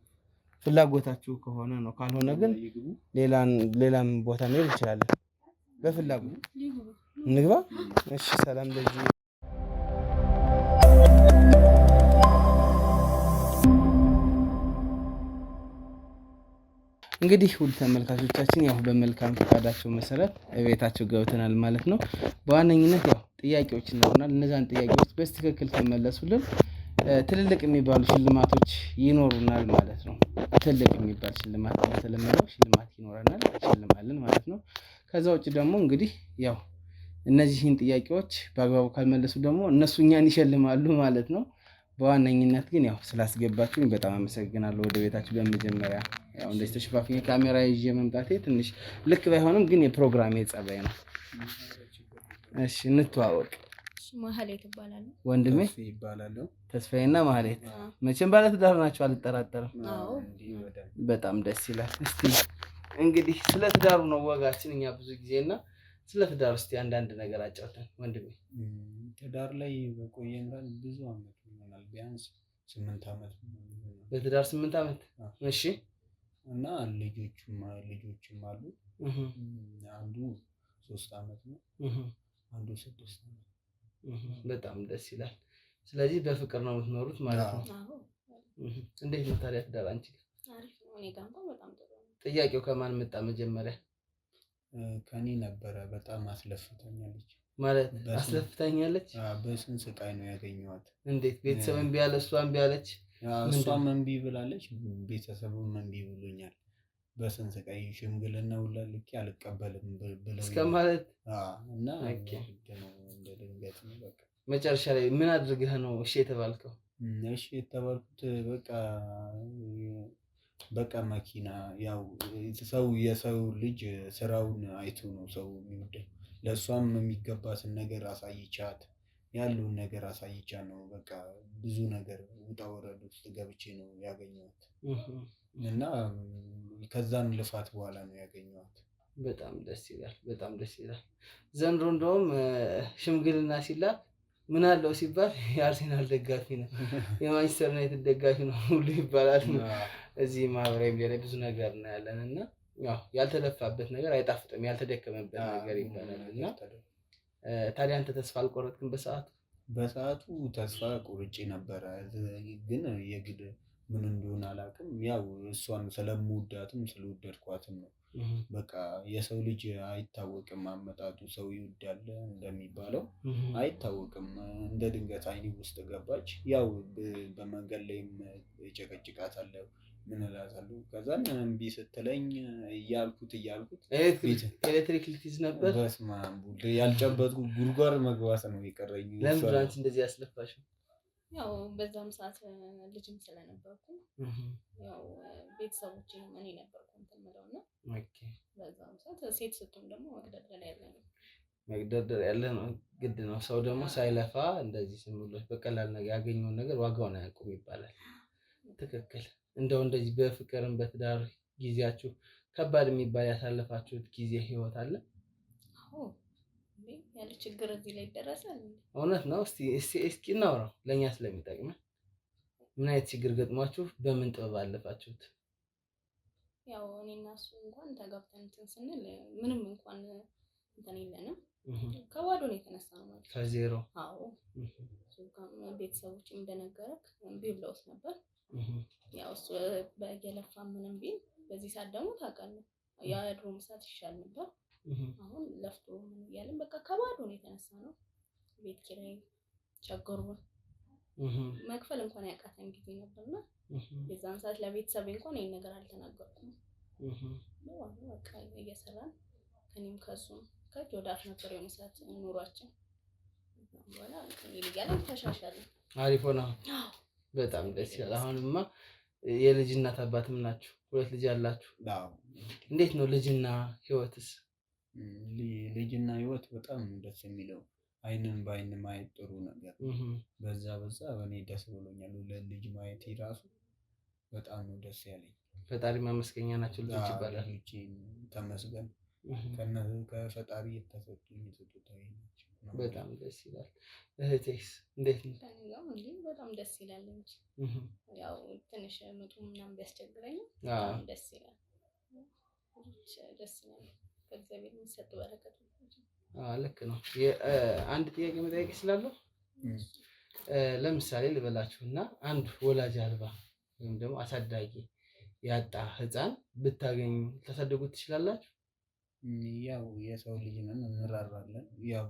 ፍላጎታችሁ ከሆነ ነው። ካልሆነ ግን ሌላም ቦታ መሄድ እንችላለን። በፍላጎት እንግባ። እሺ ሰላም ለዚህ እንግዲህ ሁሉ ተመልካቾቻችን ያው በመልካም ፈቃዳቸው መሰረት ቤታቸው ገብተናል ማለት ነው። በዋነኝነት ያው ጥያቄዎች ይኖሩናል። እነዛን ጥያቄዎች በትክክል ከመለሱልን ትልልቅ የሚባሉ ሽልማቶች ይኖሩናል ማለት ነው። ትልቅ የሚባል ሽልማት በተለመደው ሽልማት ይኖረናል፣ እንሸልማለን ማለት ነው። ከዛ ውጭ ደግሞ እንግዲህ ያው እነዚህን ጥያቄዎች በአግባቡ ካልመለሱ ደግሞ እነሱ እኛን ይሸልማሉ ማለት ነው። በዋነኝነት ግን ያው ስላስገባችሁኝ በጣም አመሰግናለሁ ወደ ቤታችሁ። በመጀመሪያ ያው እንደዚህ ተሸፋፍኜ ካሜራ ይዤ መምጣቴ ትንሽ ልክ ባይሆንም ግን የፕሮግራሜ ጸባይ ነው። እሺ እንተዋወቅ። ማህሌት እባላለሁ። ወንድሜ ይባላለሁ። ተስፋዬና ማህሌት መቼም ባለትዳር ናቸው አልጠራጠርም። በጣም ደስ ይላል። እስቲ እንግዲህ ስለ ትዳሩ ነው ወጋችን እኛ ብዙ ጊዜና ስለ ትዳር እስቲ አንዳንድ ነገር አጫውተን ወንድሜ። ትዳር ላይ በቆየን ብዙ አመት ይሆናል፣ ቢያንስ 8 አመት። በትዳር 8 አመት። እሺ። እና ልጆችም አሉ። አንዱ 3 አመት ነው፣ አንዱ 6 አመት። በጣም ደስ ይላል። ስለዚህ በፍቅር ነው የምትኖሩት ማለት ነው? እንዴት ነው ታዲያ ትዳር አንቺ ጋር? አሪፍ ነው። እኔ ጋር በጣም ጥሩ ነው። ጥያቄው ከማን መጣ መጀመሪያ? ከኔ ነበረ። በጣም አስለፍተኛለች ማለት አስለፍተኛለች። በስንት ስቃይ ነው ያገኘኋት። እንዴት? ቤተሰብ እምቢ አለ፣ እሷ እምቢ አለች። እሷም እምቢ ብላለች፣ ቤተሰብም እምቢ ብሎኛል። በስንት ስቃይ ሽምግልና ሁላ ልኬ አልቀበልም ብለው እስከ ማለት እና እንደ ድንገት ነው በቃ። መጨረሻ ላይ ምን አድርገህ ነው እሺ የተባልከው? እሺ የተባልኩት በቃ መኪና፣ ያው የሰው ልጅ ስራውን አይቶ ነው ሰው የሚወደው። ለእሷም የሚገባትን ነገር አሳይቻት፣ ያለውን ነገር አሳይቻት ነው በቃ ብዙ ነገር ውጣ ወረድ ውስጥ ገብቼ ነው ያገኘኋት እና ከዛን ልፋት በኋላ ነው ያገኘኋት። በጣም ደስ ይላል። በጣም ደስ ይላል። ዘንድሮ እንደውም ሽምግልና ሲላክ ምን አለው ሲባል የአርሴናል ደጋፊ ነው፣ የማንቸስተር ዩናይትድ ደጋፊ ነው ሁሉ ይባላል። እዚህ ማህበራዊ ሚዲያ ላይ ብዙ ነገር እናያለን እና ያው ያልተለፋበት ነገር አይጣፍጥም፣ ያልተደከመበት ነገር ይባላል እና ታዲያ አንተ ተስፋ አልቆረጥክም? በሰዓቱ ተስፋ ቆርጬ ነበረ፣ ግን የግድ ምን እንደሆነ አላውቅም። ያው እሷን ስለምወዳትም ስለወደድኳትም ነው። በቃ የሰው ልጅ አይታወቅም አመጣጡ፣ ሰው ይወዳል እንደሚባለው አይታወቅም። እንደ ድንገት አይኔ ውስጥ ገባች። ያው በመንገድ ላይም ጨቀጭቃታለሁ፣ ምን እላታለሁ። ከዛን እምቢ ስትለኝ እያልኩት ኤሌክትሪክ ልትይዝ ነበር። በስመ አብ ያልጨበጥኩ ጉድጓድ መግባት ነው የቀረኝ። ለምን አንቺ እንደዚህ ያስለፋሽው? ያው በዛም ሰዓት ልጅም ስለነበርኩ ያው ቤተሰቦቼ እኔ ነበርኩ እንትን የምለውና በዛም ሰዓት ሴት ስትሆን ደግሞ መግደርደር ያለ ነው ግድ ነው። ሰው ደግሞ ሳይለፋ እንደዚህ ዝም ብሎ በቀላል ነገር ያገኘውን ነገር ዋጋውን አያውቁም ይባላል። ትክክል። እንደው እንደዚህ በፍቅርም በትዳር ጊዜያችሁ ከባድ የሚባል ያሳለፋችሁት ጊዜ ህይወት አለ? አዎ ያለ ችግር እዚህ ላይ ይደረሳል። እውነት ነው። እስኪ እናውራው ለኛ ስለሚጠቅም። ምን አይነት ችግር ገጥሟችሁ በምን ጥበብ አለፋችሁት? ያው እኔና እሱ እንኳን ተጋብተን እንትን ስንል ምንም እንኳን እንትን የለንም። ከባዶ ነው የተነሳ ነው ማለት ከዜሮ። አዎ ቤተሰቦች እንደነገረክ እምቢ ብለውት ነበር። ያው እሱ በየለፋ ምንም ቢል በዚህ ሰዓት ደግሞ ታውቃለህ የድሮም ሰዓት ይሻል ነበር። አሁን ለፍቶ ምን እያልን በቃ ከባዶ ነው የተነሳ ነው። ቤት ኪራይ ቸገሩን መክፈል እንኳን ያቃተን ጊዜ ነበርና የዛን ሰዓት ለቤተሰብ እንኳን ይሄን ነገር አልተናገርኩም። በቃ እየሰራን ከኔም ከሱም ከእጅ ወደ አፍ ነበር የሆነ ሰዓት ኑሯችን። በኋላ ይልያለን ተሻሻለ። አሪፍ ሆነ። በጣም ደስ ይላል። አሁንማ የልጅ እናት አባትም ናችሁ፣ ሁለት ልጅ አላችሁ። እንዴት ነው ልጅና ህይወትስ? ልጅና ህይወት በጣም ደስ የሚለው አይንን በአይን ማየት ጥሩ ነገር። በዛ እኔ ደስ ብሎኛል። ለልጅ ማየት ራሱ በጣም ነው ደስ ያለኝ። ፈጣሪ ማመስገኛ ናቸው ልጅ ይባላል። ተመስገን ከፈጣሪ የተሰጡኝ ስጦታዬ ናቸው። በጣም ደስ ይላል። እህቴስ እንዴት ነው? በጣም ደስ ይላል እንጂ ያው ትንሽ ምጡ ምናምን ቢያስቸግረኝ በጣም ደስ ይላል። ደስ ይላል። ከእግዚአብሔር የሚሰጥ በረከት ነው። ልክ ነው። አንድ ጥያቄ መጠየቅ እችላለሁ? ለምሳሌ ልበላችሁና አንድ ወላጅ አልባ ወይም ደግሞ አሳዳጊ ያጣ ህፃን ብታገኙ ታሳድጉት ትችላላችሁ? ያው የሰው ልጅ ነን እንራራለን። ያው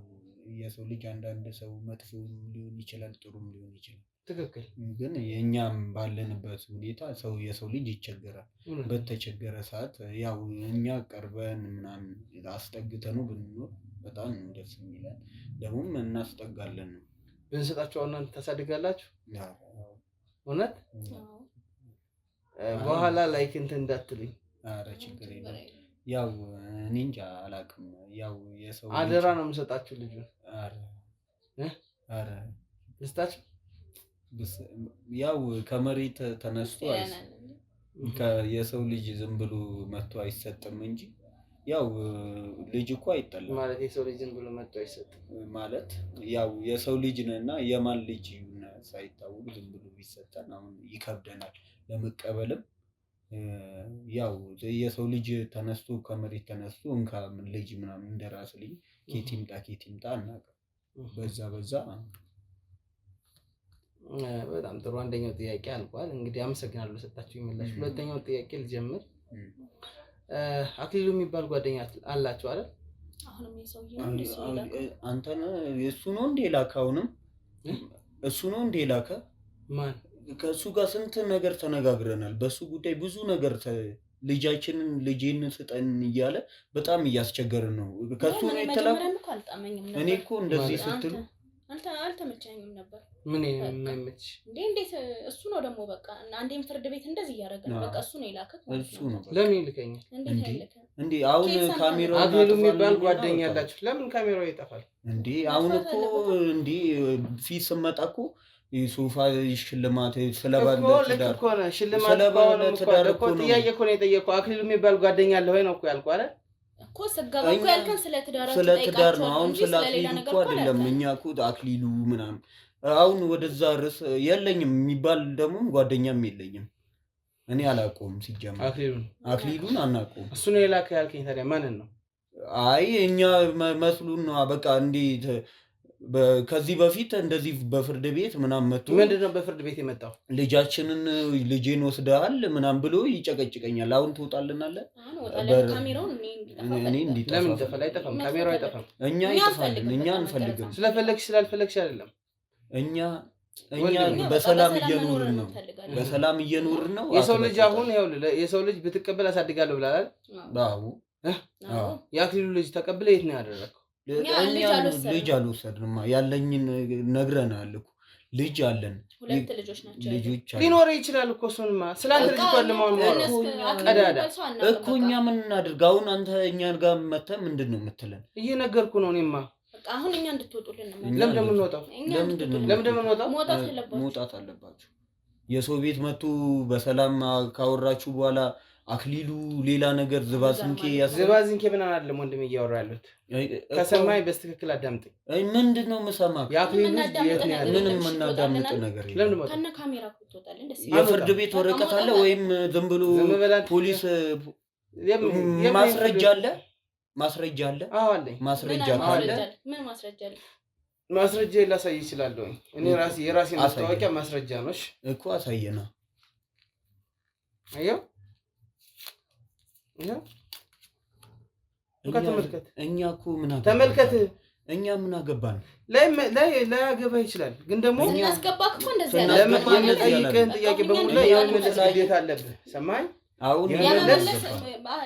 የሰው ልጅ አንዳንድ ሰው መጥፎ ሊሆን ይችላል፣ ጥሩም ሊሆን ይችላል። ትክክል። ግን የኛም ባለንበት ሁኔታ የሰው ልጅ ይቸገራል። በተቸገረ ሰዓት ያው እኛ ቀርበን ምናምን አስጠግተነው ብንኖር በጣም ደስ የሚለን፣ ደግሞም እናስጠጋለን። ብንሰጣችሁ እናንተ ታሳድጋላችሁ? እውነት? አዎ። በኋላ ላይክ እንትን እንዳትሉኝ። ኧረ ችግር የለም። ያው እኔ እንጃ አላውቅም። ያው የሰው አደራ ነው የምሰጣችሁ ልጁን። ኧረ ልስጣችሁ። ያው ከመሬት ተነስቶ የሰው ልጅ ዝም ብሎ መጥቶ አይሰጥም እንጂ ያው ልጅ እኮ አይጠላም ማለት። የሰው ልጅ ዝም ብሎ መጥቶ አይሰጥም ማለት ያው የሰው ልጅ ነና የማን ልጅ ሳይታወቅ ዝም ብሎ ቢሰጠን አሁን ይከብደናል ለመቀበልም። ያው የሰው ልጅ ተነስቶ ከመሬት ተነስቶ እንካ ምን ልጅ ምናምን እንደራስ ልጅ ኬት ይምጣ አናውቅም። በዛ በጣም ጥሩ። አንደኛው ጥያቄ አልቋል። እንግዲህ አመሰግናለሁ ለሰጣችሁኝ ምላሽ። ሁለተኛው ጥያቄ ልጀምር። አክሊሉ የሚባል ጓደኛ አላችሁ አይደል? አሁንም የሰውዬው አንተ እሱ ነው እንዴ ላከ? አሁንም እሱ ነው እንዴ ላከ? ማን? ከሱ ጋር ስንት ነገር ተነጋግረናል። በሱ ጉዳይ ብዙ ነገር ልጄን ስጠን እያለ በጣም እያስቸገርን ነው። ከሱ ነው የተላከው። እኔ እኮ እንደዚህ ስትሉ አልተመቸኝም ነበር። ምን የማይመች እንዴት? እሱ ነው ደግሞ በቃ አንዴም ፍርድ ቤት እንደዚህ እያደረገ ነው። በቃ እሱ ነው የላከው። እሱ ነው። ለምን ይልከኛል እንዴ? አሁን ካሜራው አክሊሉ የሚባል ጓደኛ አላችሁ። ለምን ካሜራው ይጠፋል እንዴ? አሁን እኮ እንዴ ፊት ስመጣ እኮ ሶፋ ሽልማት ስለባለ ትዳር እኮ ነው። ሽልማት እኮ ጥያቄ እኮ ነው የጠየቀው። አክሊሉ የሚባል ጓደኛ አለ ወይ ነው እኮ ያልኩህ አይደል? እኮ ስጋባ እኮ ያልከን ስለ ትዳር ነው። አሁን ስለ አክሊሉ እኮ አይደለም። እኛ እኮ አክሊሉ ምናምን አሁን ወደዛ ርዕስ የለኝም የሚባል ደግሞ ጓደኛም የለኝም። እኔ አላውቀውም ሲጀመር አክሊሉን አናውቀውም። እሱ ነው የላከ ያልከኝ። ታዲያ ማንን ነው? አይ እኛ መስሉን ነው በቃ እንዴት ከዚህ በፊት እንደዚህ በፍርድ ቤት ምናምን መጥቶ ምንድነው በፍርድ ቤት የመጣው? ልጄን ወስደሃል ምናምን ብሎ ይጨቀጭቀኛል። አሁን ትወጣልናለህ? ካሜራውን እኔ እንዴት ለምን ተፈላ አይጠፋም? ካሜራው አይጠፋም። እኛ ይጠፋልን። እኛ አንፈልግም። ስለፈለግሽ ስላልፈለግሽ አይደለም። እኛ በሰላም እየኖርን ነው። በሰላም እየኖርን ነው። የሰው ልጅ አሁን የሰው ልጅ ብትቀበል አሳድጋለሁ ብላል። አዎ የአክሊሉ ልጅ ተቀብለ የት ነው ያደረገው? ልጅ አልወሰድንማ። ያለኝን ነግረናል እኮ ልጅ አለን። ሁለት ልጆች ናቸው። ልጆች ሊኖር ይችላል እኮ እሱንማ ስላንተ ልጅ እኮ ለማን ቀዳዳ እኮ እኛ ምን እናድርግ? አሁን አንተ እኛ ጋር መተህ ምንድን ነው የምትለን? እየነገርኩ ነው እኔማ። አሁን እኛ እንድትወጡልን ነው። ለምን እንደምንወጣው መውጣት አለባችሁ። የሰው ቤት መጥቶ በሰላም ካወራችሁ በኋላ አክሊሉ ሌላ ነገር ዝባዝንኬ ምን አይደለም ወንድሜ እያወራ ያለሁት። ከሰማይ በስትክክል አዳምጠኝ። ምንድነው የምሰማህ? የአክሊሉ የት ነው ያለው? ምንም እናዳምጥ ነገር የለም። ከነ ካሜራ ትወጣለን። ደስ የፍርድ ቤት ወረቀት አለ ወይም ዝም ብሎ ፖሊስ ማስረጃ አለ? ማስረጃ አለ? አዎ አለኝ። ማስረጃ ካለ ምን ማስረጃ አለ? ማስረጃ ላሳይ ይችላል። እኔ የራሴ ማስታወቂያ ማስረጃ ነው እኮ አሳየና። አየው ተመልከት። እኛ እኮ ምን አገባን? ተመልከት። እኛ ምን አገባን? ላይ ያገባ ይችላል፣ ግን ደግሞ እናስገባክ እኮ እንደዚህ ያለ የምጠይቅህን ጥያቄ በሙሉ የመመለስ ግዴታ አለብህ። ሰማኝ? አሁን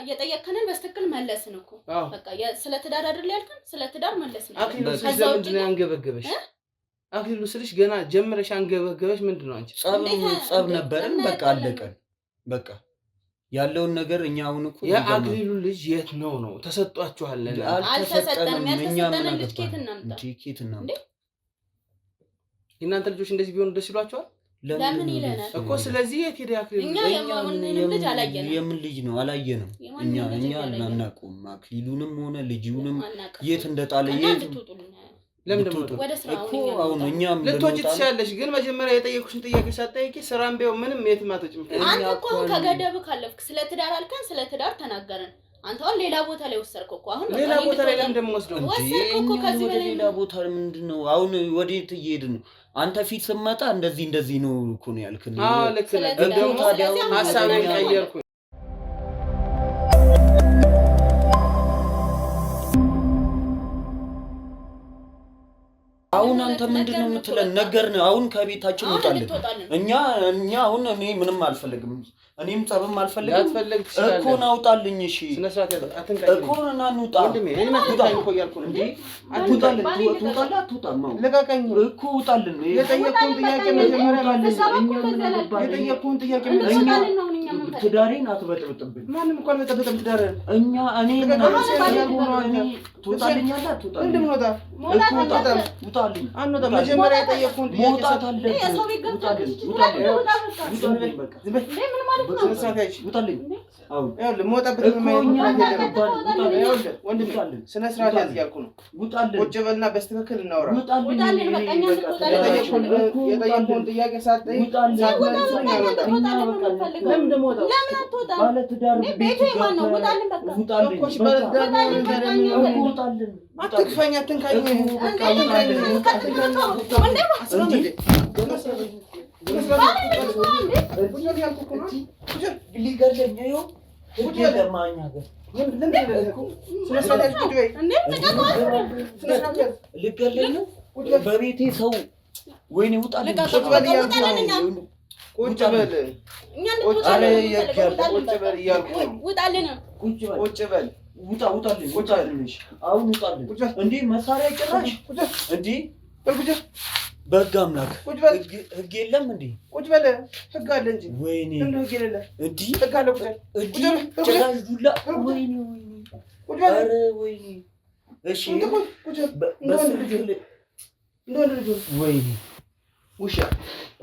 የጠየቅከንን በስትክክል መለስን እኮ። በቃ ስለ ትዳር አይደል ያልከን? ስለ ትዳር መለስን። አክሊሉ ስልሽ ለምንድን ነው ያንገበገበሽ? አክሊሉ ስልሽ ገና ጀምረሽ አንገበገበሽ ምንድን ነው? አንቺ ጸብ ነበረን፣ በቃ አለቀን። በቃ ያለውን ነገር እኛ አሁን እኮ የአክሊሉ ልጅ የት ነው ተሰጧችኋል? አልተሰጠንም። ያልተሰጠንን ልጅ ኬት እናምጣ? የእናንተ ልጆች እንደዚህ ቢሆኑ ደስ ይሏቸዋል? ለምን ይለናል እኮ። ስለዚህ የት ሄደ አክሊሉ? እኛ ልጅ አላየንም። የምን ልጅ ነው? አላየንም። እኛ አናውቅም። አክሊሉንም ሆነ ልጅውንም የት እንደጣለ ለምን ደግሞ አሁን እኛም ልትወጪ ትችያለሽ፣ ግን መጀመሪያ የጠየቁሽን ጥያቄ ሳትጠይቂ ስራም ቢሆን ምንም የትም አትወጪም። አንተ እኮ ከገደብ ካለፍክ ስለ ትዳር አልከን፣ ስለ ትዳር ተናገረን። አንተ አሁን ሌላ ቦታ ላይ ወሰድከው እኮ። አሁን ሌላ ቦታ ላይ ለምን እንደምወስደው ወሰድከው እኮ። ከዚህ በላይ ሌላ ቦታ ምንድነው? አሁን ወዴት እየሄድን ነው? አንተ ፊት ስመጣ እንደዚህ ነው እኮ ነው ያልከኝ። አዎ ልክ ነህ። ግን ታዲያ ሐሳቤን ቀየርኩ። አሁን አንተ ምንድነው የምትለን? ነገርን። አሁን ከቤታችን ውጣልን። እኛ አሁን እኔ ምንም አልፈልግም። እኔም ጸብም አልፈልግም እኮ ናውጣልኝ። እሺ ስነ ስርዓት አትንቀኝ እኮ ና እንውጣ። ወንድሜ እኔ ማትታኝ እኮ እያልኩ ነው እንዴ። አትውጣልን። ትውጣላ አትውጣም? ልቀቀኝ እኮ ውጣልን። የጠየቅኩህን ጥያቄ መጀመሪያ መልስ። የጠየቅኩህን ጥያቄ መልስ። ትዳሬን አትበጥብጥብኝ። ማንም እኮ አልበጠበጠም ትዳሬን። ትውጣልኛለህ? አትውጣልኝ? ምንድን ነው ውጣልኝ። አንወጣም። መጀመሪያ የጠየቅኩህን ጥያቄ መውጣት አለብህ። ስነ ስርዓት ያዝ እያልኩ ነው። ቁጭ በልና በስትክክል እናውራ። የጠየቅኩህን ጥያቄ ሳትጠይቅ አትክፈኝ፣ አትንካኝ። በቤቴ ሰው ወይኔ ውጣልኝ። ቁጭ በል እያልኩ ነው። ቁጭ በል ውጣልኝ። አሁን ውጣልኝ። እንዴ መሳሪያ ጭራሽ እንዴ! በህግ አምላክ ህግ የለም እንዴ? ቁጭ በል። ህግ አለ እንጂ። ወይኔ ህግ የሌለ እንዴ! ህግ አለ። ጭራሽ ዱላ። ወይኔ ኧረ ወይኔ። እሺ ወይኔ ውሻ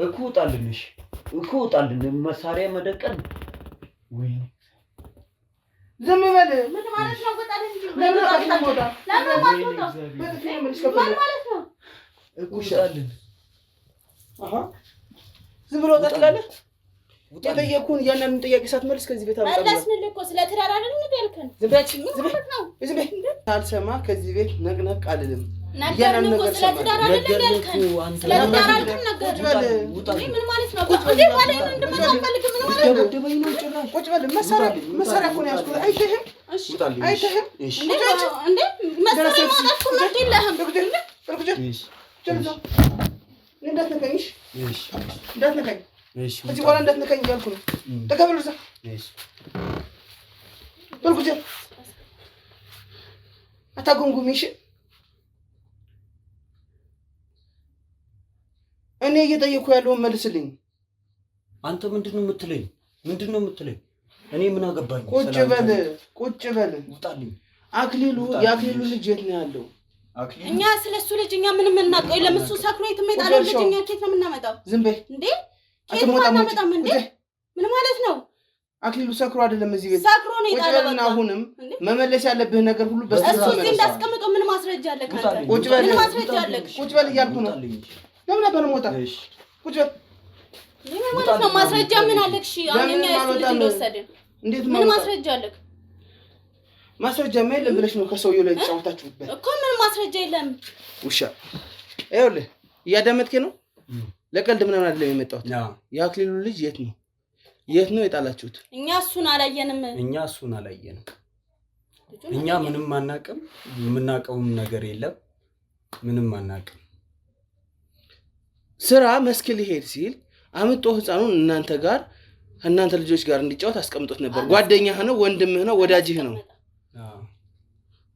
እኮ ውጣልን። እሺ እኮ ውጣልን። መሳሪያ መደቀን። ወይኔ ዝም በል። ምን ማለት ነው? ወጣል እንጂ ለምን አትወጣ? ለምን አትወጣ? ምን ማለት ነው? ውጣልን። አሃ ዝም ብሎ ወጣላለህ። የጠየቅኩህን እያንዳንዱን ጥያቄ ሳትመልስ ከዚህ ቤት አልወጣም። መለስንልህ እኮ ስለ ትዳር አይደል ያልከን? ዝም በል። ሳልሰማ ከዚህ ቤት ነቅነቅ አልልም። ነገርን እኮ ስለ ትዳር አይደለም ያልከን ስለ ትዳር አልከን ነገር ምን ማለት ነው እንዴ ባለ እንደማታፈልግ ምን ማለት ነው ደበደበኝ ነው ጭራሽ ቁጭ በል መሰራ እኮ ነው ያስኩት አይተህም አይተህም እንዴ መሰራ ማውጣት እኮ መብት የለህም እንዳትነካኝሽ እንዳትነካኝ እዚህ በኋላ እንዳትነካኝ እያልኩ ነው ተቀበል እዛ በልኩ ጀ አታጎንጉሚሽ እኔ እየጠየኩ ያለውን መልስልኝ አንተ ምንድነው የምትለኝ እኔ ምን አገባኝ ቁጭ በል ውጣልኝ አክሊሉ የአክሊሉ ልጅ የት ነው ያለው እኛ ስለሱ ልጅ እኛ ምንም እናቀው ለምሱ ሰክሮ የትመጣለው ልጅ እኛ ከየት ነው የምናመጣው ዝም በይ እንዴ አትመጣም እንዴ ምን ማለት ነው አክሊሉ ሰክሮ አይደለም እዚህ ቤት ሰክሮ ነው ይጣላልና አሁንም መመለስ ያለብህ ነገር ሁሉ በስተት እሱ እዚህ እንዳስቀምጠው ምን ማስረጃ አለ ካንተ ምን ማስረጃ አለ ቁጭ በል እያልኩ ነው ለምን ነበር ሞታ ቁጭ በል ምን ማለት ነው ማስረጃ ምን አለክሽ አሁን እኛ እሱ ልጅ እንደወሰድን እንዴት ምን ማስረጃ አለክ ማስረጃ ምን የለም ብለሽ ነው ከሰውየው ላይ ተጫውታችሁበት እኮ ምን ማስረጃ የለም ውሻ አይወልህ እያዳመጥከኝ ነው ለቀልድ ምናምን አይደለም የመጣሁት የአክሊሉ ልጅ የት ነው የጣላችሁት እኛ እሱን አላየንም እኛ ምንም አናቀም የምናቀውም ነገር የለም ምንም አናቀም ስራ መስክ ሊሄድ ሲል አምጦ ህፃኑን እናንተ ልጆች ጋር እንዲጫወት አስቀምጦት ነበር ጓደኛህ ነው ወንድምህ ነው ወዳጅህ ነው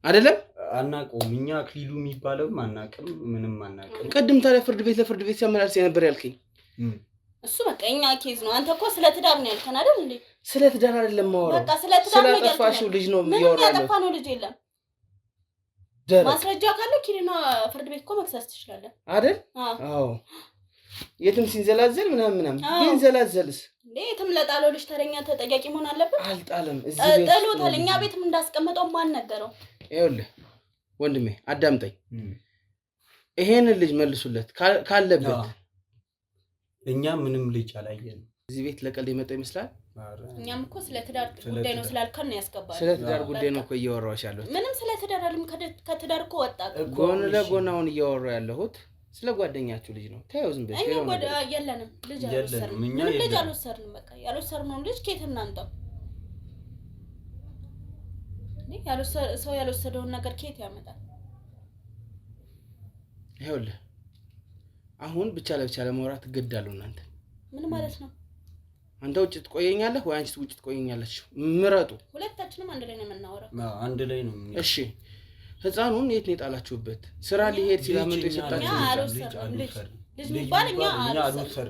አይደለም አናቀውም እኛ አክሊሉ የሚባለው አናቀም ምንም አናቀም ቀድም ታዲያ ፍርድ ቤት ሲያመላልስ ነበር ያልከኝ እሱ በቃ እኛ ኬዝ ነው አንተ እኮ ስለ ትዳር ነው ያልከን አይደል እንዴ ስለ ትዳር አይደለም ማወራው በቃ ስለ ትዳር ነው ያልከን ስለጠፋሽው ልጅ ነው ያወራው ምን ያጠፋነው ልጅ የለም ማስረጃ ካለ ኪሪና ፍርድ ቤት እኮ መክሰስ ትችላለህ አይደል አዎ የትም ሲንዘላዘል ምናምን ቢንዘላዘልስ እንዴ የትም ለጣለው ልጅ ተረኛ ተጠያቂ መሆን አለበት አልጣለም እዚህ ቤት ጠሎታል እኛ ቤትም እንዳስቀመጠው ማን ነገረው ይኸውልህ ወንድሜ አዳምጠኝ ይሄን ልጅ መልሱለት ካለበት እኛ ምንም ልጅ አላየንም እዚህ ቤት ለቀልድ የመጣው ይመስላል እኛም እኮ ስለ ትዳር ጉዳይ ነው ስላልከን ነው ያስገባል ስለ ትዳር ጉዳይ ነው እኮ እያወራሁሽ ያለሁት ምንም ስለ ትዳር አለም ከትዳር እኮ ወጣ ጎን ለጎን አሁን እያወራሁ ያለሁት ስለ ጓደኛችሁ ልጅ ነው ታየው ዝም ብለሽ እኛ የለንም ልጅ አልወሰድንም ምንም ልጅ አልወሰድንም በቃ ያልወሰድነው ልጅ ከየት እናምጣው ሰው ያልወሰደውን ነገር ከየት ያመጣል ይኸውልህ አሁን ብቻ ለብቻ ለማውራት ትገዳሉ እናንተ ምን ማለት ነው አንተ ውጭ ትቆየኛለህ ወይ አንቺ ውጭ ትቆየኛለሽ ምረጡ ሁለታችንም አንድ ላይ ነው የምናወራው አንድ ላይ ነው እሺ ህፃኑን የት ነው የጣላችሁበት ስራ ሊሄድ ሲላመጡ የሰጣችሁ ልጅ ሚባልኛ አልወሰር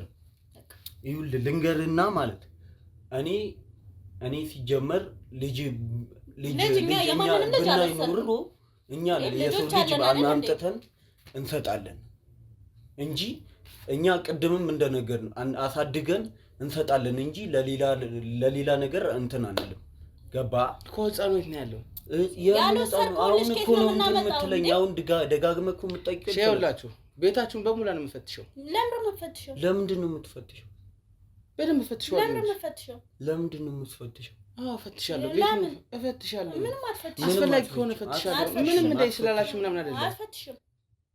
ይኸውልህ ልንገርና ማለት እኔ ሲጀመር ልጅ የማንንም ልጅ አልወሰድንም እኛ የሰው ልጅ አናምጥተን እንሰጣለን እንጂ እኛ ቅድምም እንደነገርን አሳድገን እንሰጣለን እንጂ ለሌላ ነገር እንትን አንልም ገባ ኮህፃኑ የት ነው ያለው አሁን እኮ ነው እንደምትለኝ አሁን ደጋግመህ እኮ የምትጠይቀኝ ሸውላችሁ ቤታችሁን በሙላ ነው የምፈትሸው ለምንድን ነው የምትፈትሸው በደንብ ፈትሸው ለምንድን ነው የምትፈትሸው ፈትሻለሁ ቤት እፈትሻለሁ አስፈላጊ ከሆነ ፈትሻለሁ ምንም እንዳይ ስላላችሁ ምናምን አይደለም አልፈትሽም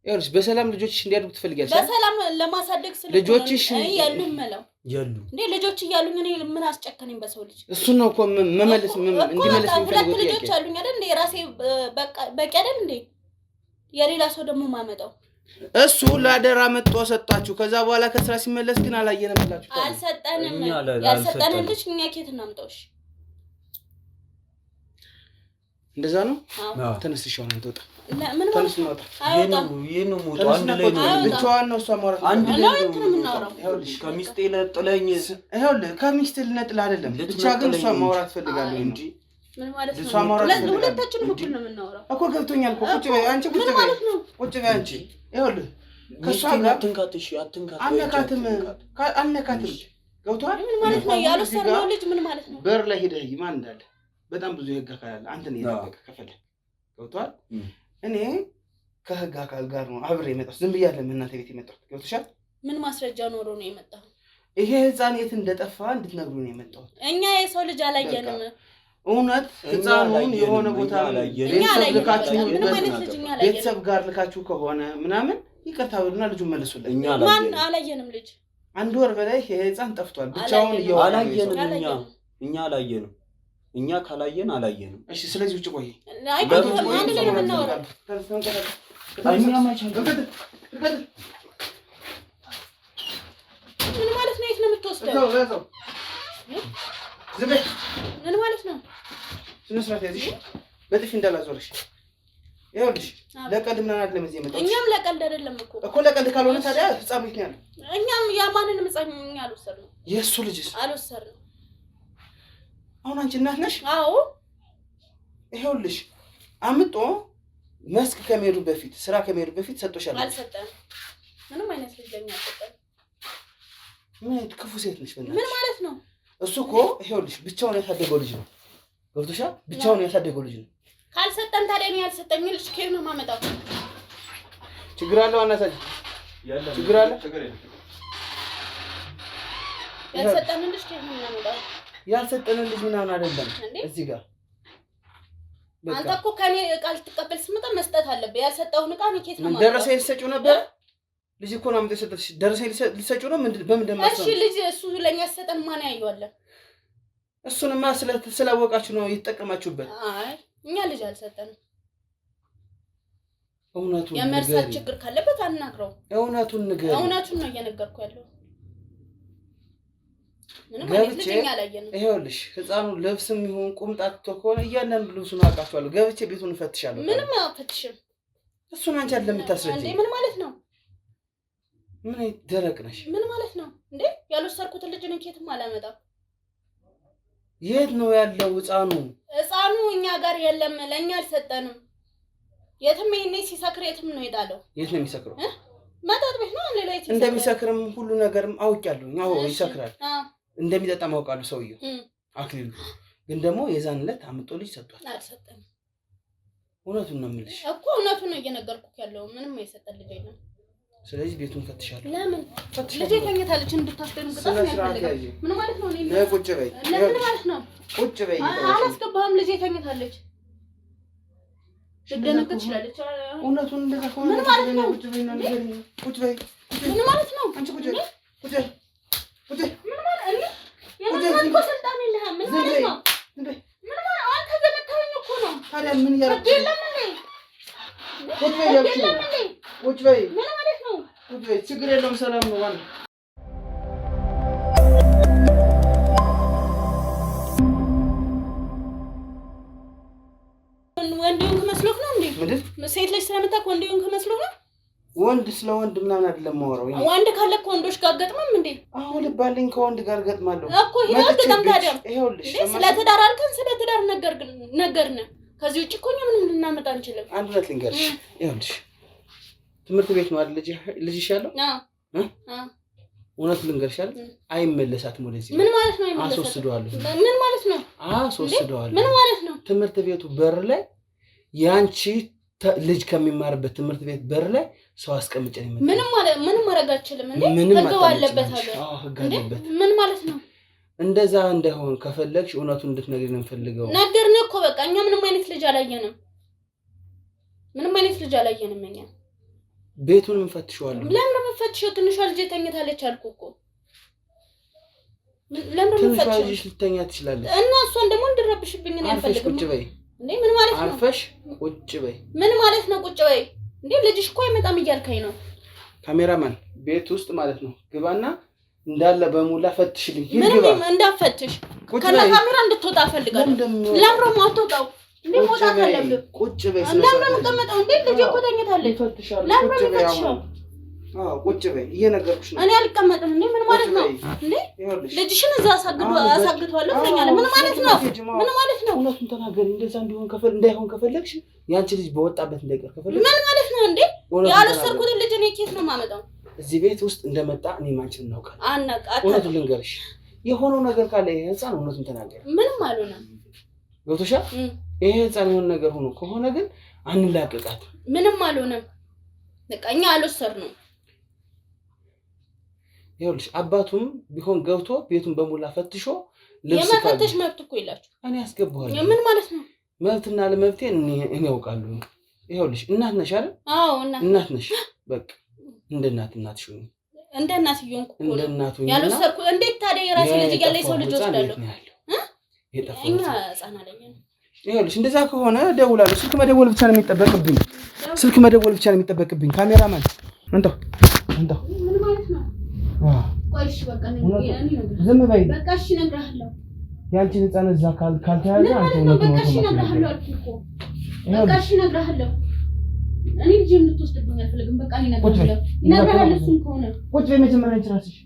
ይኸውልሽ በሰላም ልጆችሽ እንዲያድጉ ትፈልጊያለሽ በሰላም ለማሳደግ ስለሆነ ልጆችሽ ያሉን መለው ያሉ እንዴ ልጆች እያሉኝ እኔ ምን አስጨከነኝ በሰው ልጅ እሱ ነው እኮ መመለስ እንዲመለስ ሁለት ልጆች አሉኝ አይደል እንዴ ራሴ በቃ አይደል እንዴ የሌላ ሰው ደግሞ ማመጣው እሱ ላደራ መጥቶ ሰጣችሁ ከዛ በኋላ ከስራ ሲመለስ ግን አላየንም ብላችሁ አልሰጠንም ያልሰጠንን ልጅ እኛ ከየት እናምጣውሽ እንደዛ ነው ተነስሽ አሁን አንተ ወጣ ምን ማለት ነው ይሄን ሞቶ አንድ ላይ ነው ብቻዋን ነው እሷ ማውራት አንድ ላይ ነው የምናወራው ከሚስቴ ነጥለኝ ይኸውልህ ከሚስቴ ልነጥል አይደለም ብቻ ግን እሷ ማውራት ፈልጋለሁ እንጂ ምን ማለት ነው ሁለታችንም እኩል ነው የምናወራው እኮ ገብቶኛል እኮ ቁጭ በይ አንቺ ቁጭ በይ አንቺ ይኸውልህ ከሷ ጋር አትንካትሽ አትንካት አነካትም ገብቶሃል ምን ማለት ነው ያልወሰድነው ልጅ ምን ማለት ነው በር ላይ ሄደህ ማን እንዳለ በጣም ብዙ የህግ አካል አለ አንተ ነው የጠበቀ ከፈለ ገብቶሃል እኔ ከህግ አካል ጋር ነው አብሬ የመጣሁት ዝም ብዬ አይደለም እናንተ ቤት የመጣሁት ገብቶሻል ምን ማስረጃ ኖሮ ነው የመጣው ይሄ ህፃን የት እንደጠፋ እንድትነግሩ ነው የመጣሁት እኛ የሰው ልጅ አላየንም እውነት ህፃኑን የሆነ ቦታ ቤተሰብ ጋር ልካችሁ ከሆነ ምናምን ይቅርታ ብሉና ልጁን መልሱልኝ። ማን አላየንም ልጅ 1 ወር በላይ ህፃን ጠፍቷል። ብቻውን አላየንም እኛ አላየንም። እኛ ካላየን አላየንም። እሺ ስለዚህ ውጭ ቆይ። አይ አንድ ላይ ነው እናወራው። ምን ማለት ነው? የት ነው የምትወስደው? ምን ማለት ነው? ስነስርዓት ያዝሽ በጥፊ እንዳላዞርሽ። ይኸውልሽ ለቀልድ ምናምን አይደለም እዚህ የመጣሁት። እኛም ለቀልድ አይደለም እኮ ለቀልድ ካልሆነ ታዲያ ህፃን ቤት ነው ያለው። እኛም ያማንንም ህፃን እኛ አልወሰድንም። የእሱ ልጅስ አልወሰድንም። አሁን አንቺ እናት ነሽ? አዎ ይኸውልሽ አምጦ መስክ ከመሄዱ በፊት ስራ ከመሄዱ በፊት ሰጥቶሻል። አልሰጠንም። ምንም አይነት ልጅ ለኛ አልሰጠንም። ምን አይነት ክፉ ሴት ነሽ? ምን ማለት ነው? እሱ እኮ ይኸውልሽ ብቻውን ያሳደገው ልጅ ነው። ገብቶሻል? ብቻውን ያሳደገው ልጅ ነው። ካልሰጠን ታዲያ እኔ ያልሰጠኝ ልጅ ከየት ነው የማመጣው? ችግር አለው አናሳጅ ችግር አለ። ያልሰጠን ልጅ ከየት ነው የማመጣው? ያልሰጠን ልጅ ምናምን አይደለም እዚህ ጋር አንተ እኮ ከኔ ዕቃ ልትቀበል ስመጣ መስጠት አለብህ። ያልሰጠውን ዕቃ እኔ ከየት ነው የማመጣው? ደረሰኝ ልትሰጪው ነበር? ልጅ እኮ ነው አምጥተሽ ሰጠሽ። ደረሰኝ ልትሰጪው ነው? በምን ደማሰው? እሺ ልጅ እሱ ለኛ ሰጠን ማን ያየዋል? እሱንማ ስላወቃችሁ ነው የተጠቀማችሁበት። አይ እኛ ልጅ አልሰጠንም። እውነቱን የመርሳት ችግር ካለበት አናግረው። እውነቱን ንገር። እውነቱን ነው እየነገርኩ ያለው። ምንም አይነት ልጅ እኛ አላየንም። ይኸውልሽ ህፃኑ ልብስም ይሁን ቁምጣት ከሆነ እያንዳንዱ ልብሱን አውቃቸዋለሁ። ገብቼ ቤቱን እፈትሻለሁ። ምንም አፈትሽም። እሱን አንቺ አይደለም የምታስረጂኝ እንዴ? ምን ማለት ነው? ምን ደረቅ ነሽ? ምን ማለት ነው እንዴ? ያልወሰድኩትን ልጅ ነው ከየትም አላመጣም። የት ነው ያለው ህፃኑ? ህፃኑ እኛ ጋር የለም። ለኛ አልሰጠንም። የትም ይሄኔ ሲሰክር የትም ነው የጣለው። የት ነው የሚሰክረው? መጠጥ ቤት ነው። ሌላ የት እንደሚሰክርም ሁሉ ነገርም አውቄያለሁ። አዎ ይሰክራል። እንደሚጠጣ ማውቃለሁ። ሰውየው አክሊሉ ግን ደግሞ የዛን ዕለት አምጦ ልጅ ሰጥቷል። አልሰጠንም። እውነቱን ነው የምልሽ እኮ እውነቱን ነው እየነገርኩህ ያለው። ምንም የሰጠን ልጅ የለም። ስለዚህ ቤቱን ፈትሻለሁ። ለምን ልጅ ተኝታለች? እንድታስደንግጣት ነው ያፈልጋል። ምን ማለት ነው? እኔ ቁጭ በይ። ለምን ማለት ነው? ቁጭ በይ። አላስገባህም። ልጅ ተኝታለች። ልትደነግጥ ትችላለች። እውነቱን እንደዛ ከሆነ ምን ማለት ነው? ቁጭ በይ ነው ነገር ነው። ቁጭ በይ። ምን ማለት ነው? አንቺ ቁጭ በይ። ቁጭ በይ። ቁጭ በይ። ምን ማለት ነው? የማን እኮ ስልጣን የለህም። ምን ማለት ነው? ምን ማለት አንተ ዘመተኸኝ እኮ ነው። ታዲያ ምን ያደርግ? ቁጭ በይ ያልኩሽ። ቁጭ በይ። ምን ማለት ነው? ቁጭ በይ። ችግር የለውም። ሰላም ነው ዋና ወንድም መስሎህ ነው እንዴ? ምንድን ሴት ልጅ ስለመጣክ ወንድም መስሎህ ነው? ወንድ ስለ ወንድ ምናምን አይደለም የማወራው። ወንድ ካለ ከወንዶች ጋር ገጥመም እንዴ? አዎ ልባልኝ ከወንድ ጋር ገጥማለሁ እኮ ይሄ ገጥም። ታዲያ ይኸውልሽ ስለ ትዳር አልከን፣ ስለ ትዳር ነገርን። ከዚህ ውጭ እኮ እኛ ምንም ልናመጣ አንችልም። አንድ ሁለት ልንገርሽ። ይኸውልሽ ትምህርት ቤት ነው አይደል ልጅሽ ያለው? እውነት ልንገርሽ አይደል? አይመለሳትም ወደዚህ። ምን ማለት ነው? አይመለሳትም። አስወስደዋለሁ። ምን ማለት ነው? አስወስደዋለሁ። ምን ማለት ነው? ትምህርት ቤቱ በር ላይ ያንቺ ልጅ ከሚማርበት ትምህርት ቤት በር ላይ ሰው አስቀምጬ ነው የመጣው። ምንም ማድረግ አልችልም እንዴ? ህግ አለበት ሀገር። አዎ ህግ አለበት። ምን ማለት ነው? እንደዛ እንዳይሆን ከፈለግሽ እውነቱን እንድትነግሪኝ ነው የምፈልገው። ነገርን እኮ በቃ እኛ ምንም አይነት ልጅ አላየንም። ምንም አይነት ልጅ አላየንም። እኛ ቤቱን እንፈትሽዋለሁ። ለምን የምንፈትሽው? ትንሿ ልጅ ተኝታለች አልኩህ እኮ። ለምን የምንፈትሽው? ትንሿ ልጅ ልተኛ ትችላለች እና እሷን ደግሞ እንድረብሽብኝ ነው ያልፈልግም። ቁጭ በይ እንዴ! ምን ማለት ነው? አርፈሽ ቁጭ በይ። ምን ማለት ነው ቁጭ በይ? እንዴ ልጅሽ እኮ አይመጣም እያልከኝ ነው? ካሜራማን ቤት ውስጥ ማለት ነው ግባና እንዳለ በሙላ ፈትሽልኝ። ምንም እንዳፈትሽ ከነ ካሜራ እንድትወጣ ፈልጋለሁ። ለምን ነው የማትወጣው? እንዴ መውጣት አለብህ። ቁጭ በይ። ለምን ነው የምትቀመጠው? እንዴ ልጅ እኮ ተኝታለች። ለምን ነው የምትፈትሽው? ቁጭ በይ። እየነገርኩሽ ነው። እኔ አልቀመጥም። እንዴ ምን ማለት ነው? እንዴ ልጅሽን እዛ አሳግቷለሁ ትለኛለህ። ምን ማለት ነው? ምን ማለት ነው? እውነቱን ተናገሪ። እንደዛ እንዳይሆን ከፈለግሽ ያንቺ ልጅ በወጣበት እንዳይቀር ከፈለግሽ ምን ማለት ነው? እንዴ ያልወሰድኩትን ልጅ እኔ ኬት ነው የማመጣው? እዚህ ቤት ውስጥ እንደመጣ እኔ ማንቺን እናውቃለን። አናውቃት። እውነቱን ልንገርሽ፣ የሆነው ነገር ካለ ይሄ ህፃን እውነቱን ተናገሪ። ምንም አልሆነም። ገብቶሻል? ይሄ ህፃን የሆነ ነገር ሆኖ ከሆነ ግን አንላቀቃት። ምንም አልሆነም። በቃ እኛ አልወሰድነውም። ይኸውልሽ አባቱም ቢሆን ገብቶ ቤቱን በሙላ ፈትሾ የመፈተሽ መብት እኮ የላችሁ። እኔ አስገባዋለሁ። ምን ማለት ነው? መብትና ለመብቴን እኔ ያውቃለሁ። ይኸውልሽ እናት ነሽ አይደል? አዎ እናት ነሽ። በቃ እንደ እናትሽ ሁኚ። እንደ እናት ይሆንኩ እኮ እንደ እናት ሁኚ። ያልወሰድኩ እንዴት ታዲያ የራሴ ልጅ እያለ የሰው ልጅ ወስዳለሁ? እኛ ህፃን አለኝ። ይኸውልሽ እንደዛ ከሆነ ደውላለሁ። ስልክ መደወል ብቻ ነው የሚጠበቅብኝ። ካሜራማን አንተው ምን ማለት ነው? ቆይ እሺ በቃ ዝም በይ። በቃ እሺ እነግርሃለሁ። ያንቺን ህፃን እዛ ካልተያዘ አንተ ነው በቃ እሺ እነግርሃለሁ አልኩህ እኮ። በቃ እሺ እነግርሃለሁ። እኔ ልጅ እንድትወስድብኝ አልፈልግም። በቃ እኔ እነግርሃለሁ። እሱም ከሆነ ቁጭ በይ መጀመሪያ አንቺ እራስሽ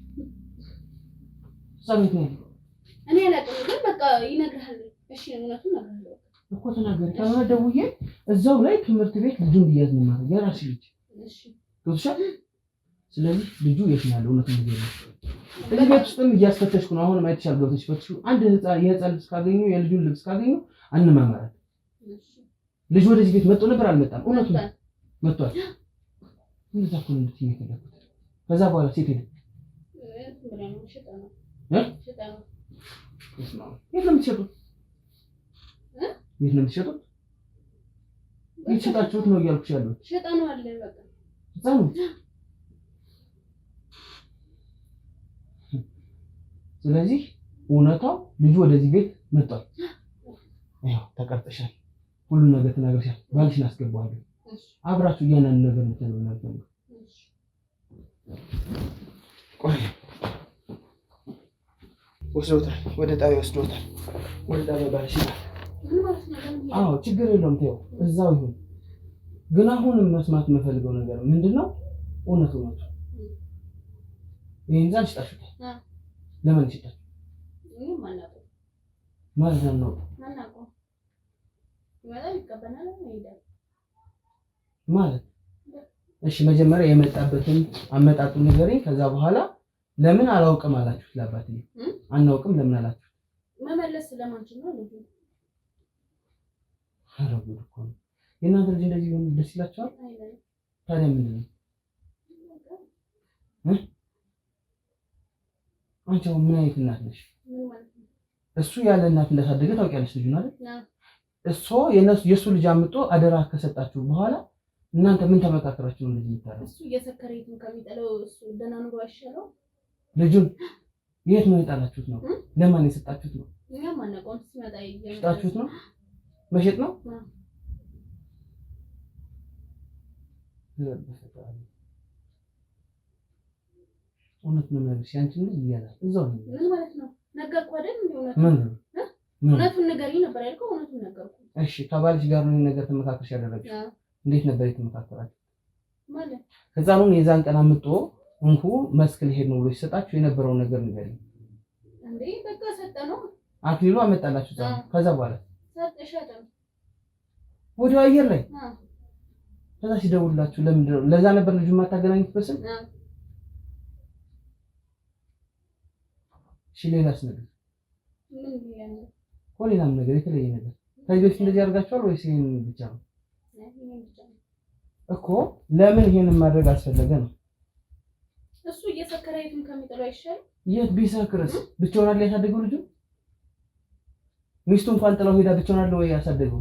ሰምት ነው። እኔ አላውቅም ግን በቃ ይነግርሃል። እሺ እውነቱን እነግርሃለሁ እኮ ተናገሪ። ካልሆነ ደውዬ እዛው ላይ ትምህርት ቤት ልጁ እንዲያዝ ነው ማለት የራስሽ ልጅ። እሺ ቶሻል። ስለዚህ ልጁ የት ነው ያለው? እውነቱን ንገሪኝ። እዚህ ቤት ውስጥም እያስፈተሽኩ ነው። አሁን ማየት ይችላል። ገብተሽ ፈትሹ። አንድ የህፃን ልብስ ካገኙ የልጁን ልብስ ካገኙ አንማማራት። ልጁ ወደዚህ ቤት መጥቶ ነበር አልመጣም? እውነቱን መጥቷል። እንደዛ እኮ ነው እንድትይኝ የፈለኩት። ከዛ በኋላ ሴት ሄደ የት ነው የምትሸጡት? የት ሸጣችሁት ነው እያልኩሽ ያለሁት። ሸጠነው አለ በቃ ህፃኑ። ስለዚህ እውነታው ልጁ ወደዚህ ቤት መጥቷል። ያው ተቀርጠሻል፣ ሁሉን ነገር ተናግረሻል። ባልሽን አስገባዋለሁ። አብራችሁ እያንዳንዱ ነገር እንድትነግሩ ነው። ቆይ ወስዶታል፣ ወደ ጣቢያ ወስዶታል። ወደ ጣቢያ ባልሽ ይላል። አዎ ችግር የለውም ተይው፣ እዛው ይሁን። ግን አሁንም መስማት የምፈልገው ነገር ምንድነው? እውነቱ ነው። ይሄን ዛል ሽጣሽታ ለምን ሽጣሽ? ማለት ነው ማለት እሺ፣ መጀመሪያ የመጣበትን አመጣጡ ንገረኝ። ከዛ በኋላ ለምን አላውቅም አላችሁ? ለአባትዬ አናውቅም ለምን አላችሁ? መመለስ ስለማንችል ነው ልጅ። አረጉ እኮ ነው የእናንተ ልጅ እንደዚህ ሆነ ደስ ይላችኋል? ታዲያ ምንድን ነው? አንቺ ምን አይነት እናት ነሽ? እሱ ያለ እናት እንዳሳደገ ታውቂያለሽ ልጁን አይደል? እሱ የሱ ልጅ አምጦ አደራ ከሰጣችሁ በኋላ እናንተ ምን ተመካከራችሁ ነው ልጅ የምታረው? እሱ እየሰከረ የትም ከሚጠለው እሱ ደህና ኑሮ አይሻለው? ልጁን የት ነው የጣላችሁት ነው? ለማን የሰጣችሁት ነው? እኛም አናውቀውም። ሲመጣ የሰጣችሁት ነው? መሸጥ ነው? እውነት ነው ማለት ያንቺ ልጅ ይያዛል እዛው ነው። ምን ማለት ነው? ነገርኩ አይደል? እውነቱን ንገሪኝ ነበር ያልከው። እውነቱን ነገርኩ። እሺ ከባልሽ ጋር ነው ነገር ተመካከርሽ ያደረግሽ? እንዴት ነበር የተመካከራችሁ? ማለት ህፃኑን የዛን ቀን አምጦ እንኩ መስክ ሊሄድ ነው ብሎ ሲሰጣችሁ የነበረውን ነገር ንገሪኝ። እንዴ በቃ ሰጠነው። አክሊሉ አመጣላችሁ ዛሬ። ከዛ በኋላ ሰጠሻተም ወዲያው አየር ላይ ከዛ ሲደውልላችሁ ለምንድን ነው? ለዛ ነበር ልጁ ማታገናኙት በስም? እሺ ሌላስ ነገር ምን ይላል? ሌላም ነገር የተለየ ነገር ከዚህ በፊት እንደዚህ አድርጋችኋል ወይስ ይሄን ብቻ ነው? እኮ ለምን ይሄንን ማድረግ አስፈለገ ነው? እሱ እየሰከረ የትም ከሚጥለው አይሻል? የት ቢሰክርስ ብቻውን አይደል ያሳደገው ልጁ? ሚስቱ እንኳን ጥለው ሄዳ ብቻውን አይደል ወይ ያሳደገው?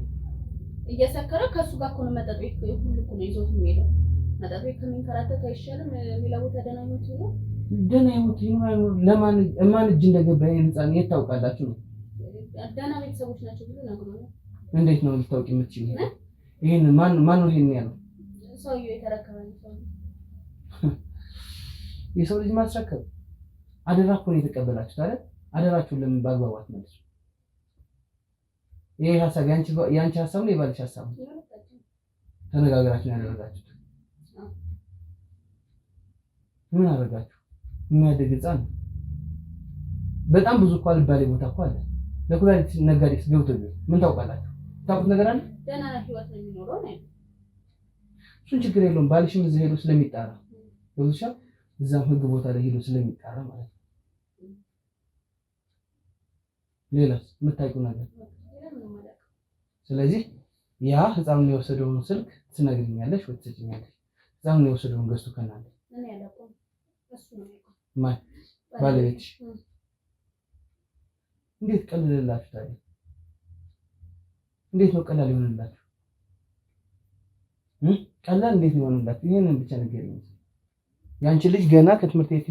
እየሰከረ ከሱ ጋር እኮ ነው መጠጥ ቤት ሁሉ እኮ ነው ይዞት የሚሄደው። መጠጥ ቤት ከሚንከራተት አይሻልም? ሌላ ቦታ ደህና ህይወት ይኖር። ደህና ህይወት ይኖር ለማን እጅ እንደገባ ይሄን ህፃን የት ታውቃላችሁ ነው? ደህና ቤተሰቦች ናቸው ብሎ ነግሮኛል። እንዴት ነው ልታውቂ የምትችይው? ይሄን ማን ነው ይሄን ያለው? ሰውዬው የተረከበኝ ሰው። የሰው ልጅ ማስረከብ አደራ እኮ ነው የተቀበላችሁት አይደል? አደራችሁን ለምን በአግባቡ አትመልሱ? ይሄ ሐሳብ ያንቺ ሐሳብ ነው የባልሽ ሐሳብ ነው? ተነጋግራችሁ ያደረጋችሁት ምን አደረጋችሁ? የሚያድግ ህፃን በጣም ብዙ እኮ አልባሌ ቦታ እኮ አለ። ለኩላሊት ነጋዴስ ገብቶ ምን ታውቃላችሁ? ታውቁት ነገር አለ? ደህና ህይወት ነው የሚኖረው ነው። እሱን ችግር የለውም። ባልሽም እዛ ሄዶ ስለሚጣራ ገብቶሻል? እዛም ህግ ቦታ ላይ ሄዶ ስለሚጣራ ማለት ነው። ሌላስ የምታውቂው ነገር? ስለዚህ ያ ህፃኑን የወሰደውን ስልክ ትነግሪኛለሽ ወይ ትሰጪኛለሽ? ህፃኑን የወሰደውን ገዝቶ ከናለ እኔ አላውቅም። እሱ ነው ማን ባለቤትሽ? እንዴት ቀለለላችሁ ታዲያ? እንዴት ነው ቀላል ይሆንላችሁ? ቀላል እንዴት ነው ይሆንላችሁ? ይሄንን ብቻ ንገሪኝ። ያንቺ ልጅ ገና ከትምህርት ቤት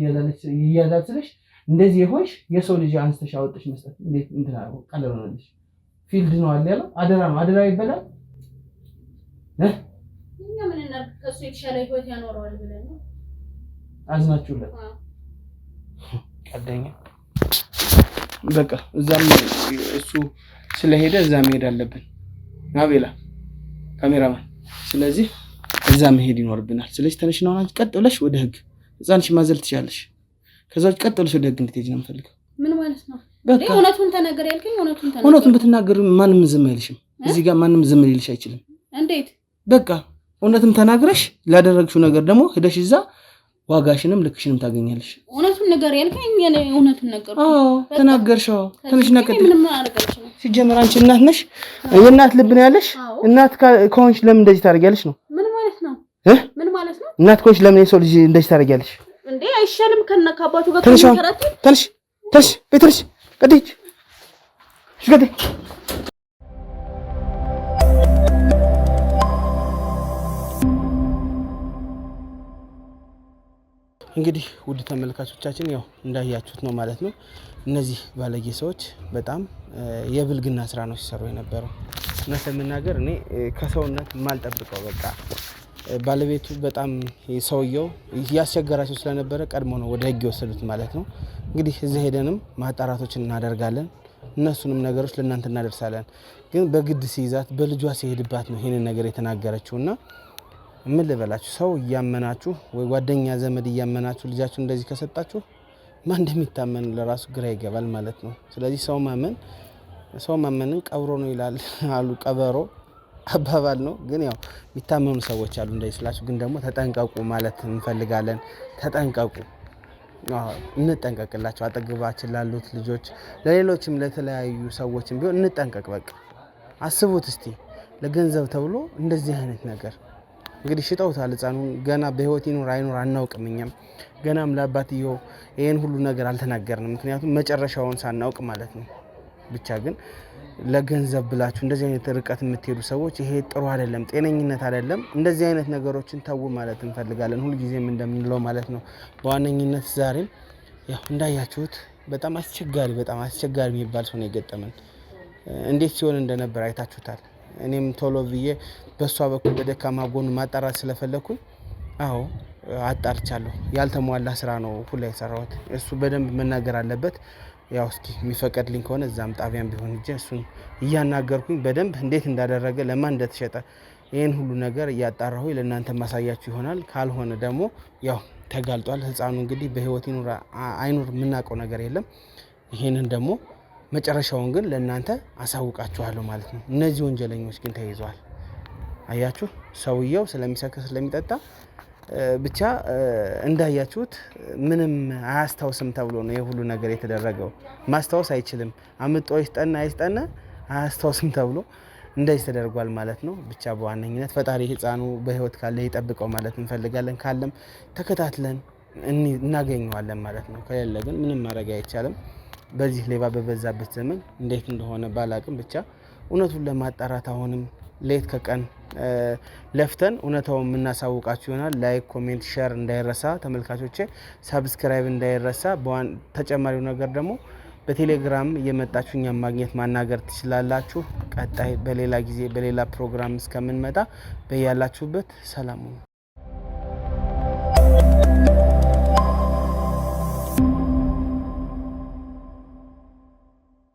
ይያዛል ስልሽ እንደዚህ ይሆንሽ የሰው ልጅ አንስተሽ አወጥሽ መስጠት እንዴት እንትና ቀላል ሆነልሽ? ፊልድ ነው አለ ያለው አደራ ነው አደራ ይበላል። እኛ ምን እናድርግ? ከእሱ የተሻለ ህይወት ያኖረዋል ብለን ነው። አዝናችሁለት? ቀደኛ በቃ እዛም እሱ ስለሄደ እዛ መሄድ አለብን። አቤላ ካሜራማን፣ ስለዚህ እዛ መሄድ ይኖርብናል። ስለዚህ ተነሽ ነው አንቺ ቀጥ ብለሽ ወደ ህግ ህፃንሽ ማዘል ትችላለሽ። ከዛ ቀጥ ብለሽ ወደ ህግ እንድትሄጂ ነው የምፈልገው። ምን ማለት ነው? በቃ እውነቱን ተናገር ያልከኝ እውነቱን ተናገር። እውነቱን ብትናገር ማንም ዝም አይልሽም። እዚህ ጋር ማንም ዝም ሊልሽ አይችልም። እንዴት? በቃ እውነቱን ተናግረሽ ላደረግሽው ነገር ደግሞ ሄደሽ እዛ ዋጋሽንም ልክሽንም ታገኛለሽ። እውነቱን ነገር ያልከኝ እውነቱን ነገር። አዎ ተናገርሽው። ትንሽ ነቀጥ ምንም አላደረገች ነው። ሲጀመር አንቺ እናት ነሽ፣ የእናት ልብ ነው ያለሽ። እናት ከሆንሽ ለምን እንደዚህ ታደርጊያለሽ ነው? ምን ማለት ነው? ምን ማለት ነው? እናት ከሆንሽ ለምን የሰው ልጅ እንደዚህ ታደርጊያለሽ እንዴ? አይሻልም ከአባቱ ጋር ከመከራቱ? ተነሽ ቤትሽ ቀጥይች ሽገደ እንግዲህ ውድ ተመልካቾቻችን ያው እንዳያችሁት ነው ማለት ነው። እነዚህ ባለጌ ሰዎች በጣም የብልግና ስራ ነው ሲሰሩ የነበረው። እውነት ለመናገር እኔ ከሰውነት የማልጠብቀው በቃ ባለቤቱ በጣም ሰውየው ያስቸገራቸው ስለነበረ ቀድሞ ነው ወደ ህግ የወሰዱት ማለት ነው። እንግዲህ እዚህ ሄደንም ማጣራቶችን እናደርጋለን፣ እነሱንም ነገሮች ለእናንተ እናደርሳለን። ግን በግድ ሲይዛት በልጇ ሲሄድባት ነው ይሄንን ነገር የተናገረችውና ምን ልበላችሁ፣ ሰው እያመናችሁ ወይ ጓደኛ ዘመድ እያመናችሁ ልጃችሁ እንደዚህ ከሰጣችሁ ማን እንደሚታመን ለራሱ ግራ ይገባል ማለት ነው። ስለዚህ ሰው ማመንን ቀብሮ ነው ይላል አሉ ቀበሮ አባባል ነው። ግን ያው የሚታመኑ ሰዎች አሉ እንደዚህ ስላችሁ፣ ግን ደግሞ ተጠንቀቁ ማለት እንፈልጋለን። ተጠንቀቁ፣ እንጠንቀቅላቸው። አጠገባችን ላሉት ልጆች፣ ለሌሎችም ለተለያዩ ሰዎችም ቢሆን እንጠንቀቅ። በቃ አስቡት እስቲ ለገንዘብ ተብሎ እንደዚህ አይነት ነገር እንግዲህ ሽጠውታል ህፃኑን። ገና በህይወት ይኑር አይኑር አናውቅም። እኛም ገናም ለአባትየው ይሄን ሁሉ ነገር አልተናገርንም፣ ምክንያቱም መጨረሻውን ሳናውቅ ማለት ነው። ብቻ ግን ለገንዘብ ብላችሁ እንደዚህ አይነት ርቀት የምትሄዱ ሰዎች ይሄ ጥሩ አይደለም፣ ጤነኝነት አይደለም። እንደዚህ አይነት ነገሮችን ተው ማለት እንፈልጋለን፣ ሁልጊዜም እንደምንለው ማለት ነው። በዋነኝነት ዛሬም ያው እንዳያችሁት በጣም አስቸጋሪ የሚባል ሰው ነው የገጠመን። እንዴት ሲሆን እንደነበር አይታችሁታል። እኔም ቶሎ ብዬ በሷ በኩል በደካማ ጎን ማጣራት ስለፈለኩኝ አጣርቻለሁ። ያልተሟላ ስራ ነው ሁላ የሰራሁት። እሱ በደንብ መናገር አለበት። ያው እስኪ የሚፈቀድልኝ ከሆነ እዛም ጣቢያም ቢሆን እንጂ እሱን እያናገርኩኝ በደንብ እንዴት እንዳደረገ ለማን እንደተሸጠ ይሄን ሁሉ ነገር እያጣራሁ ለእናንተ ማሳያችሁ ይሆናል። ካልሆነ ደግሞ ያው ተጋልጧል ህፃኑ። እንግዲህ በህይወት ይኑር አይኑር የምናውቀው ነገር የለም። ይሄንን ደግሞ መጨረሻውን ግን ለእናንተ አሳውቃችኋለሁ ማለት ነው። እነዚህ ወንጀለኞች ግን ተይዘዋል። አያችሁ፣ ሰውየው ስለሚሰክር ስለሚጠጣ ብቻ እንዳያችሁት ምንም አያስታውስም ተብሎ ነው የሁሉ ነገር የተደረገው። ማስታወስ አይችልም፣ አምጦ ይስጠና አያስታውስም ተብሎ እንደዚህ ተደርጓል ማለት ነው። ብቻ በዋነኝነት ፈጣሪ ህፃኑ በህይወት ካለ ይጠብቀው ማለት እንፈልጋለን። ካለም ተከታትለን እናገኘዋለን ማለት ነው። ከሌለ ግን ምንም ማድረግ አይቻልም። በዚህ ሌባ በበዛበት ዘመን እንዴት እንደሆነ ባላቅም ብቻ እውነቱን ለማጣራት አሁንም ሌት ከቀን ለፍተን እውነታውን የምናሳውቃችሁ ይሆናል። ላይክ፣ ኮሜንት፣ ሼር እንዳይረሳ ተመልካቾቼ፣ ሰብስክራይብ እንዳይረሳ። ተጨማሪው ነገር ደግሞ በቴሌግራም እየመጣችሁ እኛም ማግኘት ማናገር ትችላላችሁ። ቀጣይ በሌላ ጊዜ በሌላ ፕሮግራም እስከምንመጣ በያላችሁበት ሰላም ሁኑ።